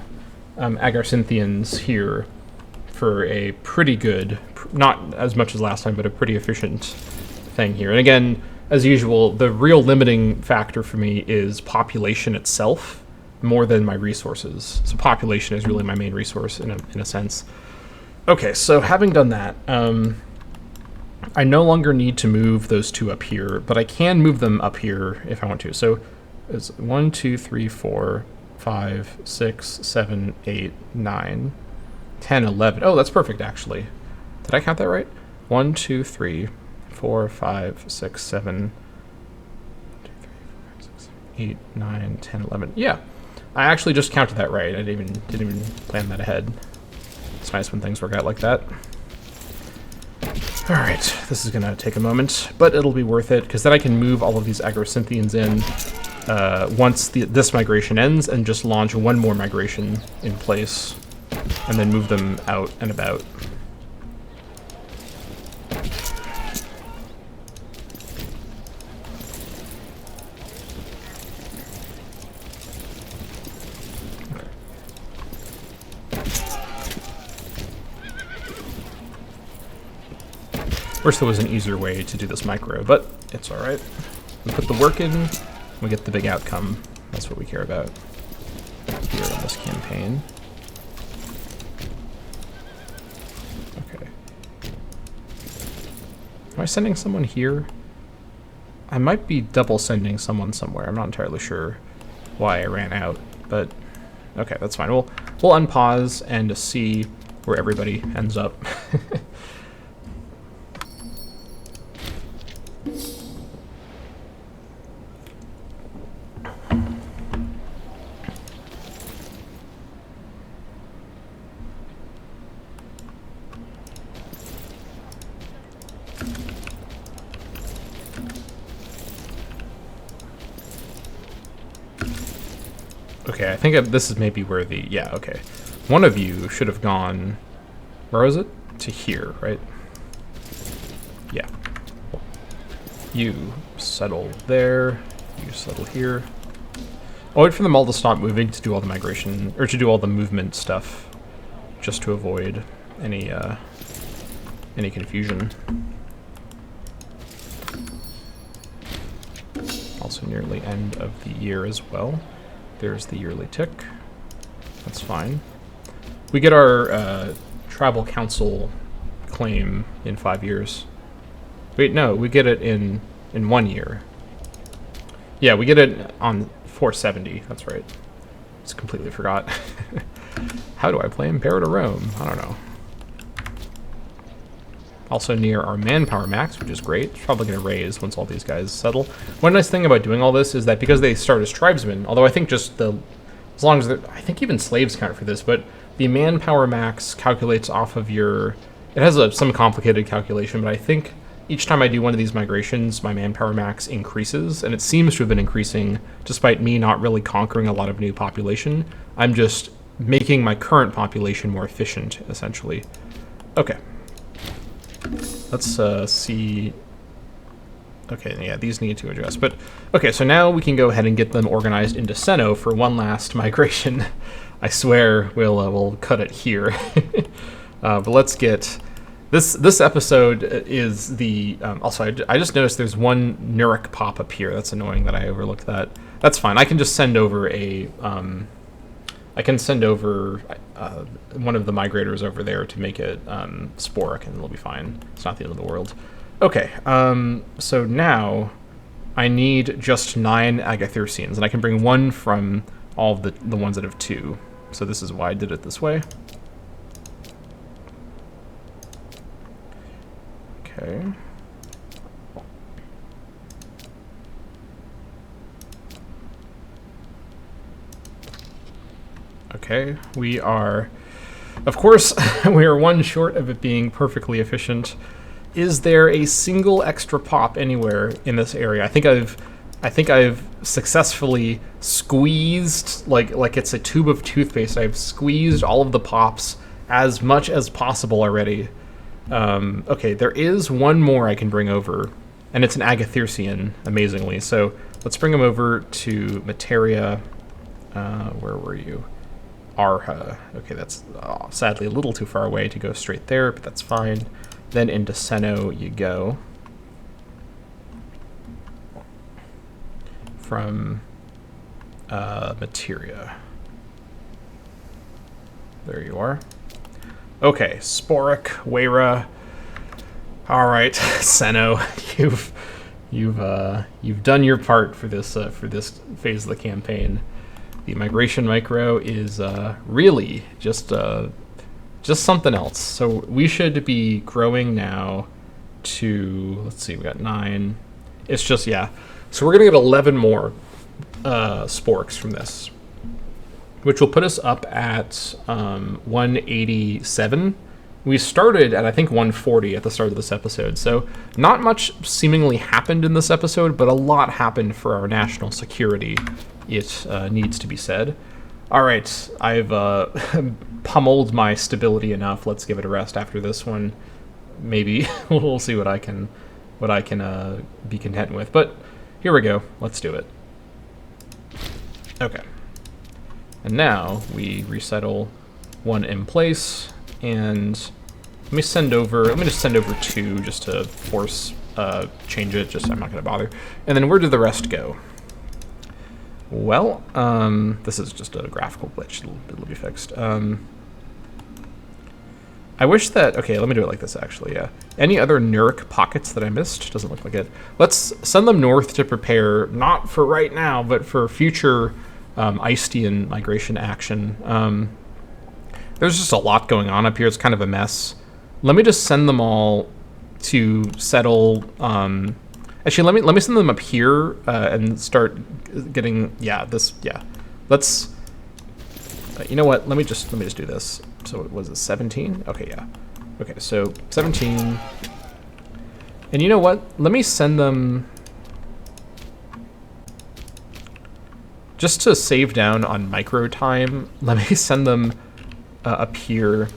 Agarcynthians here for a pretty good, not as much as last time, but a pretty efficient thing here. And again, as usual, the real limiting factor for me is population itself more than my resources. So population is really my main resource in a sense. Okay, so having done that, I no longer need to move those 2 up here, but I can move them up here if I want to. So it's 1, 2, 3, 4, 5, 6, 7, 8, 9, 10, 11. Oh, that's perfect, actually. Did I count that right? 1, 2, 3, 4, 5, 6, 7, 8, 9, 10, 11. Yeah, I actually just counted that right. I didn't even plan that ahead. It's nice when things work out like that. All right, this is gonna take a moment, but it'll be worth it, because then I can move all of these Agarcynthians in once this migration ends and just launch 1 more migration in place and then move them out and about. Wish there was an easier way to do this micro, but it's alright. We put the work in, we get the big outcome. That's what we care about here on this campaign. Okay. Am I sending someone here? I might be double sending someone somewhere. I'm not entirely sure why I ran out, but okay, that's fine. We'll unpause and see where everybody ends up. Okay, I think this is maybe where the... Yeah, okay. One of you should have gone... Where was it? To here, right? Yeah. You settle there. You settle here. I'll wait for them all to stop moving to do all the migration... Or to do all the movement stuff. Just to avoid any confusion. Also nearly end of the year as well. There's the yearly tick. That's fine. We get our tribal council claim in 5 years. Wait, no, we get it in 1 year. Yeah, we get it on 470. That's right. Just completely forgot. How do I play Imperator Rome? I don't know. Also near our manpower max, which is great. It's probably going to raise once all these guys settle. One nice thing about doing all this is that because they start as tribesmen, although I think just as long as I think even slaves count for this, but the manpower max calculates off of your, it has some complicated calculation, but I think each time I do one of these migrations, my manpower max increases, and it seems to have been increasing despite me not really conquering a lot of new population. I'm just making my current population more efficient, essentially. Okay. Let's see. Okay, yeah, these need to adjust. But okay, so now we can go ahead and get them organized into Seno for one last migration. I swear we'll cut it here. But let's get this episode is the. Also, I just noticed there's one Nurek pop up here. That's annoying that I overlooked that. That's fine. I can just send over a. I can send over one of the migrators over there to make it Sporic, and it'll be fine. It's not the end of the world. Okay, so now I need just 9 Agathyrsians, and I can bring 1 from all of the ones that have 2. So this is why I did it this way. Okay. Okay, we are, of course, we are 1 short of it being perfectly efficient. Is there a single extra pop anywhere in this area? I think I've successfully squeezed, like it's a tube of toothpaste. I've squeezed all of the pops as much as possible already. Okay, there is 1 more I can bring over, and it's an Agathyrsian, amazingly. So let's bring him over to Materia. Where were you? Arha. Okay, that's sadly a little too far away to go straight there, but that's fine. Then into Seno you go. From Materia. There you are. Okay, Sporic, Weira. All right, Seno, you've done your part for this phase of the campaign. The migration micro is really just something else. So we should be growing now to, let's see, we got 9. It's just, yeah. So we're gonna get 11 more sporks from this, which will put us up at 187. We started at, I think, 140 at the start of this episode. So not much seemingly happened in this episode, but a lot happened for our national security. It needs to be said. All right, I've pummeled my stability enough. Let's give it a rest after this one. Maybe we'll see what I can be content with. But here we go. Let's do it. Okay. And now we resettle 1 in place, and Let me just send over 2 just to force change it, just I'm not going to bother. And then where did the rest go? Well, this is just a graphical glitch. It'll be fixed. I wish that... Okay, let me do it like this, actually, yeah. Any other Nuric pockets that I missed? Doesn't look like it. Let's send them north to prepare, not for right now, but for future Icean migration action. There's just a lot going on up here. It's kind of a mess. Let me just send them all to settle... actually, let me send them up here and start getting... Yeah, this... Yeah. Let's... you know what? Let me just do this. So it was 17? Okay, yeah. Okay, so 17. And you know what? Let me send them... Just to save down on micro time, let me send them up here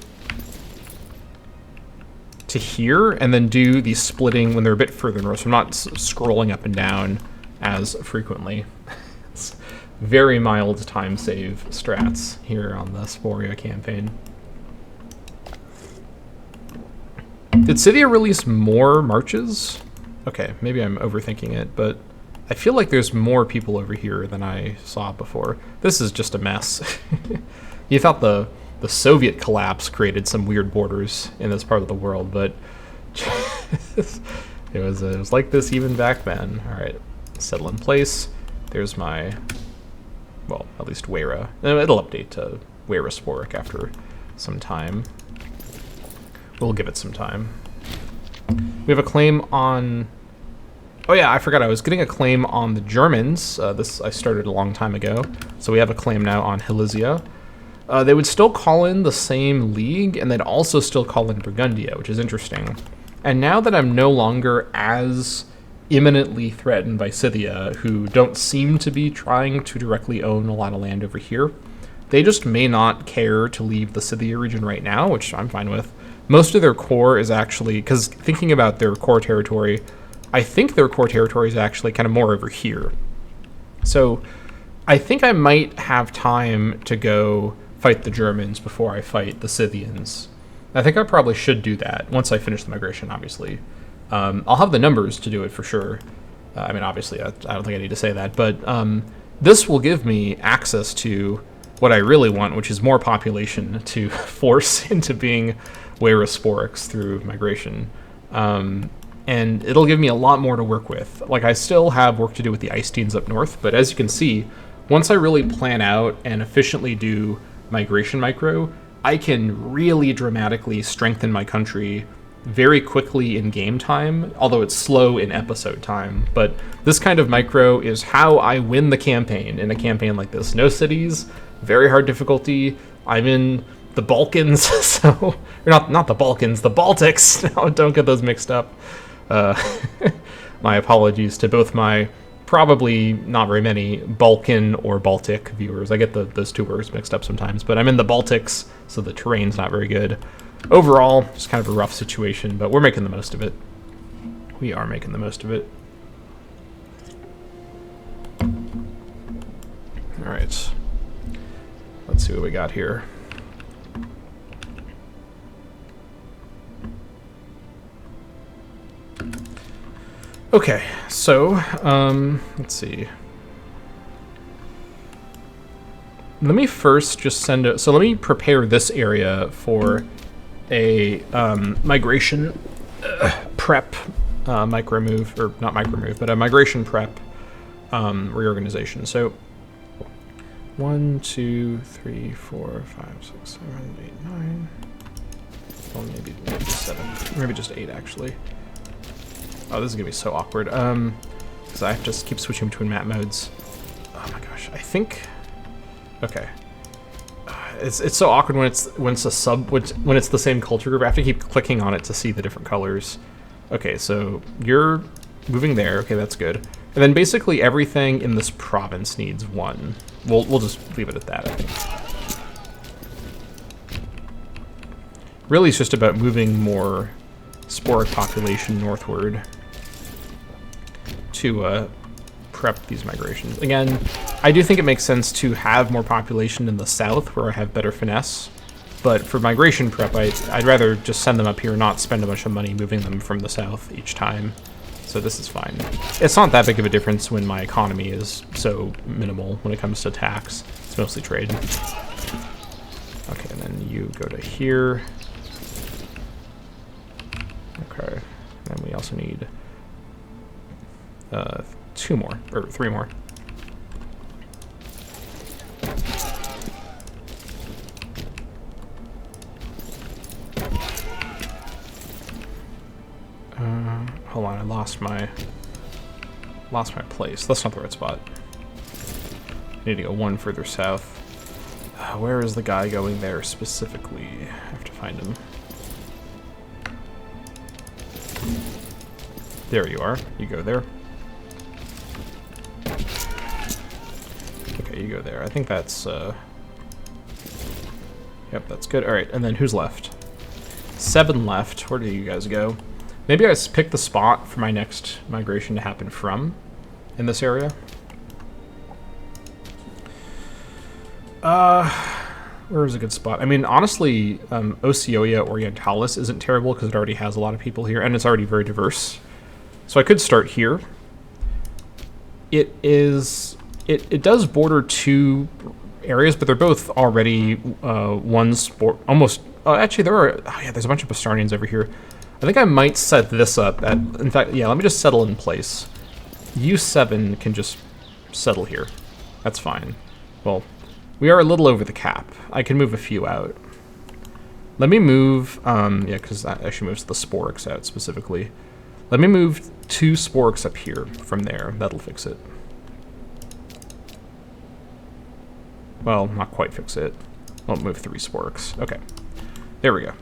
to here, and then do the splitting when they're a bit further north, so I'm not scrolling up and down as frequently. It's very mild time save strats here on the Sporia campaign. Did Scythia release more marches? Okay, maybe I'm overthinking it, but I feel like there's more people over here than I saw before. This is just a mess. You thought the Soviet collapse created some weird borders in this part of the world, but it was like this even back then. All right, settle in place. There's my, well, at least Wera. It'll update to Wera Sporic after some time. We'll give it some time. We have a claim on... Oh yeah, I forgot I was getting a claim on the Germans. This I started a long time ago. So we have a claim now on Hilizia. They would still call in the same league, and they'd also still call in Burgundia, which is interesting. And now that I'm no longer as imminently threatened by Scythia, who don't seem to be trying to directly own a lot of land over here, they just may not care to leave the Scythia region right now, which I'm fine with. Most of their core is actually, because thinking about their core territory, I think their core territory is actually kind of more over here. So I think I might have time to go fight the Germans before I fight the Scythians. I think I probably should do that once I finish the migration, obviously. I'll have the numbers to do it for sure. I mean, obviously, I don't think I need to say that, but this will give me access to what I really want, which is more population to force into being Wera Sporics through migration. And it'll give me a lot more to work with. Like, I still have work to do with the Iceans up north, but as you can see, once I really plan out and efficiently do migration micro, I can really dramatically strengthen my country very quickly in game time, although it's slow in episode time. But this kind of micro is how I win the campaign in a campaign like this. No cities, very hard difficulty. I'm in the Balkans, so... Or not the Balkans, the Baltics. No, don't get those mixed up. My apologies to both my probably not very many Balkan or Baltic viewers. I get those two words mixed up sometimes, but I'm in the Baltics, so the terrain's not very good. Overall, just kind of a rough situation, but we're making the most of it. We are making the most of it. All right. Let's see what we got here. Okay, so, let's see. Let me first just send it, so let me prepare this area for a migration prep micro move, or not micro move, but a migration prep reorganization. So 1, 2, 3, 4, 5, 6, 7, 8, 9. Well, maybe 7, maybe just 8 actually. Oh, this is gonna be so awkward. Because I have to just keep switching between map modes. Oh my gosh, I think. Okay. It's so awkward when it's when it's the same culture group. I have to keep clicking on it to see the different colors. Okay, so you're moving there. Okay, that's good. And then basically everything in this province needs 1. We'll just leave it at that, I think. Really, it's just about moving more sporic population northward to prep these migrations. Again, I do think it makes sense to have more population in the south where I have better finesse. But for migration prep, I'd rather just send them up here and not spend a bunch of money moving them from the south each time. So this is fine. It's not that big of a difference when my economy is so minimal when it comes to tax. It's mostly trade. Okay, and then you go to here. Okay, and we also need 2 more, or 3 more. Hold on, I lost my place. That's not the right spot. I need to go 1 further south. Where is the guy going there specifically? I have to find him. There you are. You go there. Okay, you go there. I think that's, yep, that's good. Alright, and then who's left? 7 left. Where do you guys go? Maybe I pick the spot for my next migration to happen from in this area. Where is a good spot? I mean, honestly, Oceoia Orientalis isn't terrible because it already has a lot of people here, and it's already very diverse. So I could start here. It does border 2 areas, but they're both already actually there are. Oh yeah, there's a bunch of Bastarnians over here. I think I might set this up at. In fact, yeah, let me just settle in place. U7 can just settle here. That's fine. Well, we are a little over the cap. I can move a few out. Let me move, yeah, because that actually moves the Sporix out specifically. Let me move 2 Sporix up here from there. That'll fix it. Well, not quite fix it. I'll move 3 Sporix. Okay. There we go.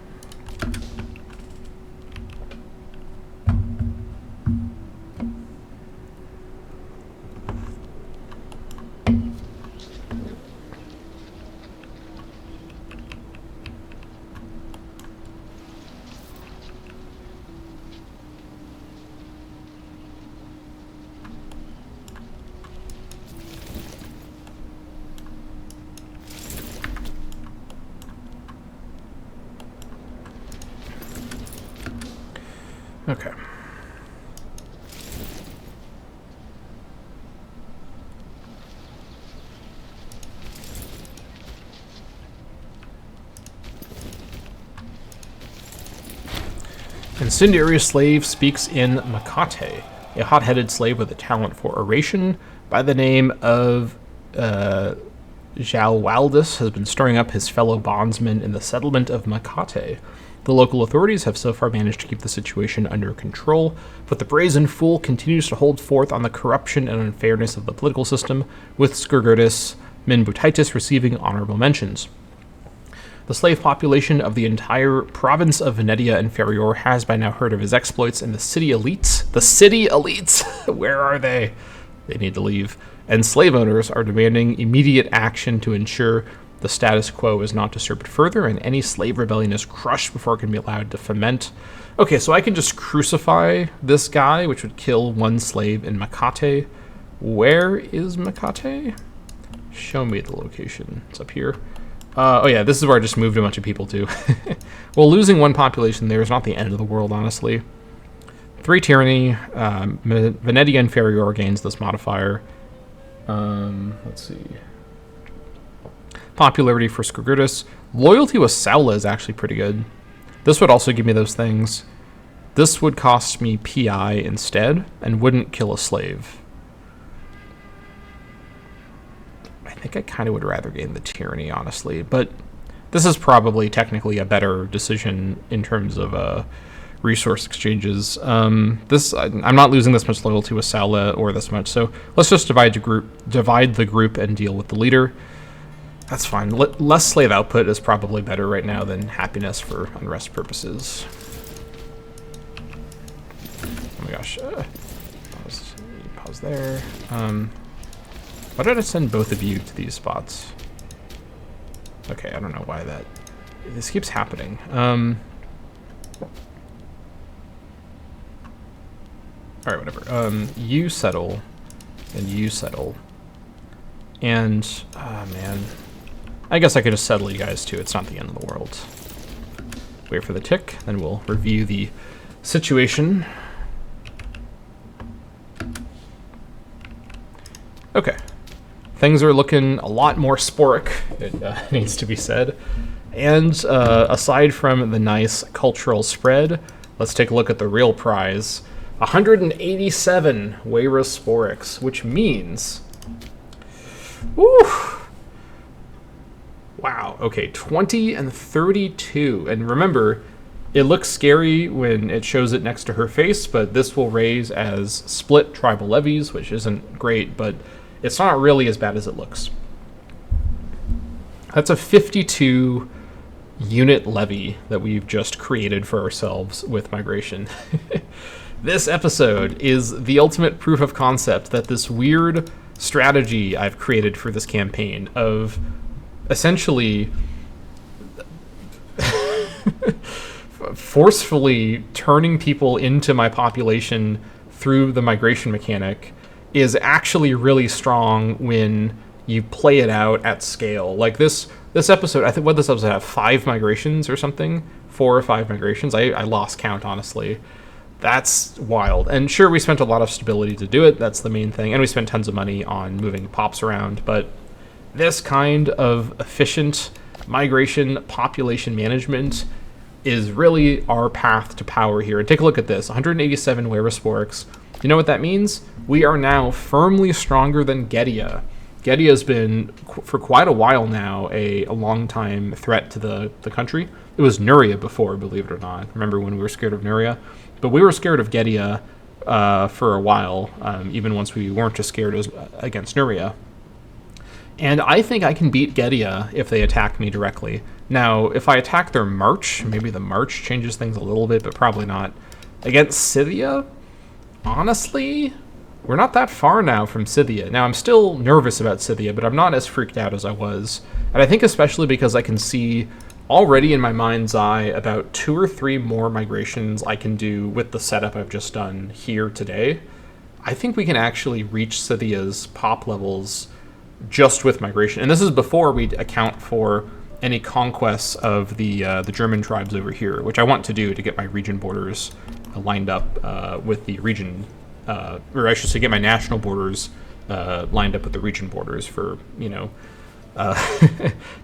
Okay. Incendiary slave speaks in Makate, a hot-headed slave with a talent for oration by the name of Zhao Waldus has been stirring up his fellow bondsmen in the settlement of Makate. The local authorities have so far managed to keep the situation under control, but the brazen fool continues to hold forth on the corruption and unfairness of the political system, with Skurgurtus Minbutitis receiving honorable mentions. The slave population of the entire province of Venetia Inferior has by now heard of his exploits, and the city elites, where are they? They need to leave. And slave owners are demanding immediate action to ensure the status quo is not disturbed further, and any slave rebellion is crushed before it can be allowed to ferment. Okay, so I can just crucify this guy, which would kill 1 slave in Makate. Where is Makate? Show me the location. It's up here. Oh yeah, this is where I just moved a bunch of people to. Well, losing 1 population there is not the end of the world, honestly. 3 tyranny. Venetia Inferior gains this modifier. Let's see. Popularity for Skurgurtus. Loyalty with Saula is actually pretty good. This would also give me those things. This would cost me PI instead, and wouldn't kill a slave. I think I kind of would rather gain the tyranny, honestly, but this is probably technically a better decision in terms of resource exchanges. I'm not losing this much loyalty with Saula or this much, so let's just divide the group and deal with the leader. That's fine. Less slave output is probably better right now than happiness for unrest purposes. Oh my gosh. Pause there. Why did I send both of you to these spots? Okay, I don't know why this keeps happening. Alright, whatever. You settle, and you settle. And, man. I guess I could just settle you guys too. It's not the end of the world. Wait for the tick, then we'll review the situation. Okay. Things are looking a lot more sporic, it needs to be said. And aside from the nice cultural spread, let's take a look at the real prize. 187 Weyra-Sporics, which means... Woo! Wow, okay, 20 and 32. And remember, it looks scary when it shows it next to her face, but this will raise as split tribal levies, which isn't great, but it's not really as bad as it looks. That's a 52 unit levy that we've just created for ourselves with migration. This episode is the ultimate proof of concept that this weird strategy I've created for this campaign of essentially forcefully turning people into my population through the migration mechanic is actually really strong when you play it out at scale. Like this episode, I think what this episode have 5 migrations or something, 4 or 5 migrations. I lost count, honestly. That's wild. And sure, we spent a lot of stability to do it. That's the main thing. And we spent tons of money on moving pops around. But this kind of efficient migration population management is really our path to power here. And take a look at this, 187 Weyra-Sporics. You know what that means? We are now firmly stronger than Gedia. Gedia's been, for quite a while now, a long-time threat to the country. It was Nuria before, believe it or not. Remember when we were scared of Nuria? But we were scared of Gedia for a while, even once we weren't just scared against Nuria. And I think I can beat Gedia if they attack me directly. Now, if I attack their march, maybe the march changes things a little bit, but probably not. Against Scythia, honestly, we're not that far now from Scythia. Now, I'm still nervous about Scythia, but I'm not as freaked out as I was. And I think especially because I can see already in my mind's eye about 2 or 3 more migrations I can do with the setup I've just done here today. I think we can actually reach Scythia's pop levels just with migration. And this is before we account for any conquests of the German tribes over here, which I want to do to get my region borders lined up with the region, or I should say get my national borders lined up with the region borders for,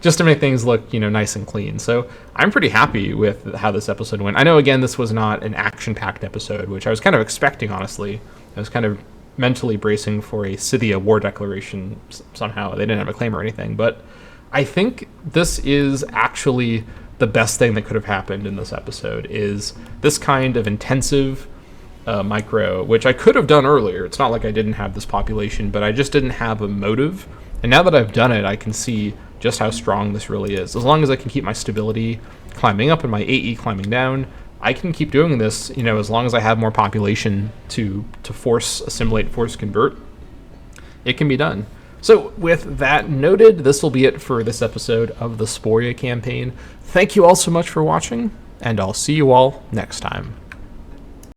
just to make things look, nice and clean. So I'm pretty happy with how this episode went. I know, again, this was not an action-packed episode, which I was kind of expecting, honestly. I was kind of mentally bracing for a Scythia war declaration somehow. They didn't have a claim or anything, but I think this is actually the best thing that could have happened in this episode, is this kind of intensive micro, which I could have done earlier. It's not like I didn't have this population, but I just didn't have a motive. And now that I've done it, I can see just how strong this really is. As long as I can keep my stability climbing up and my AE climbing down, I can keep doing this, as long as I have more population to force assimilate, force convert, it can be done. So with that noted, this will be it for this episode of the Sporia campaign. Thank you all so much for watching, and I'll see you all next time.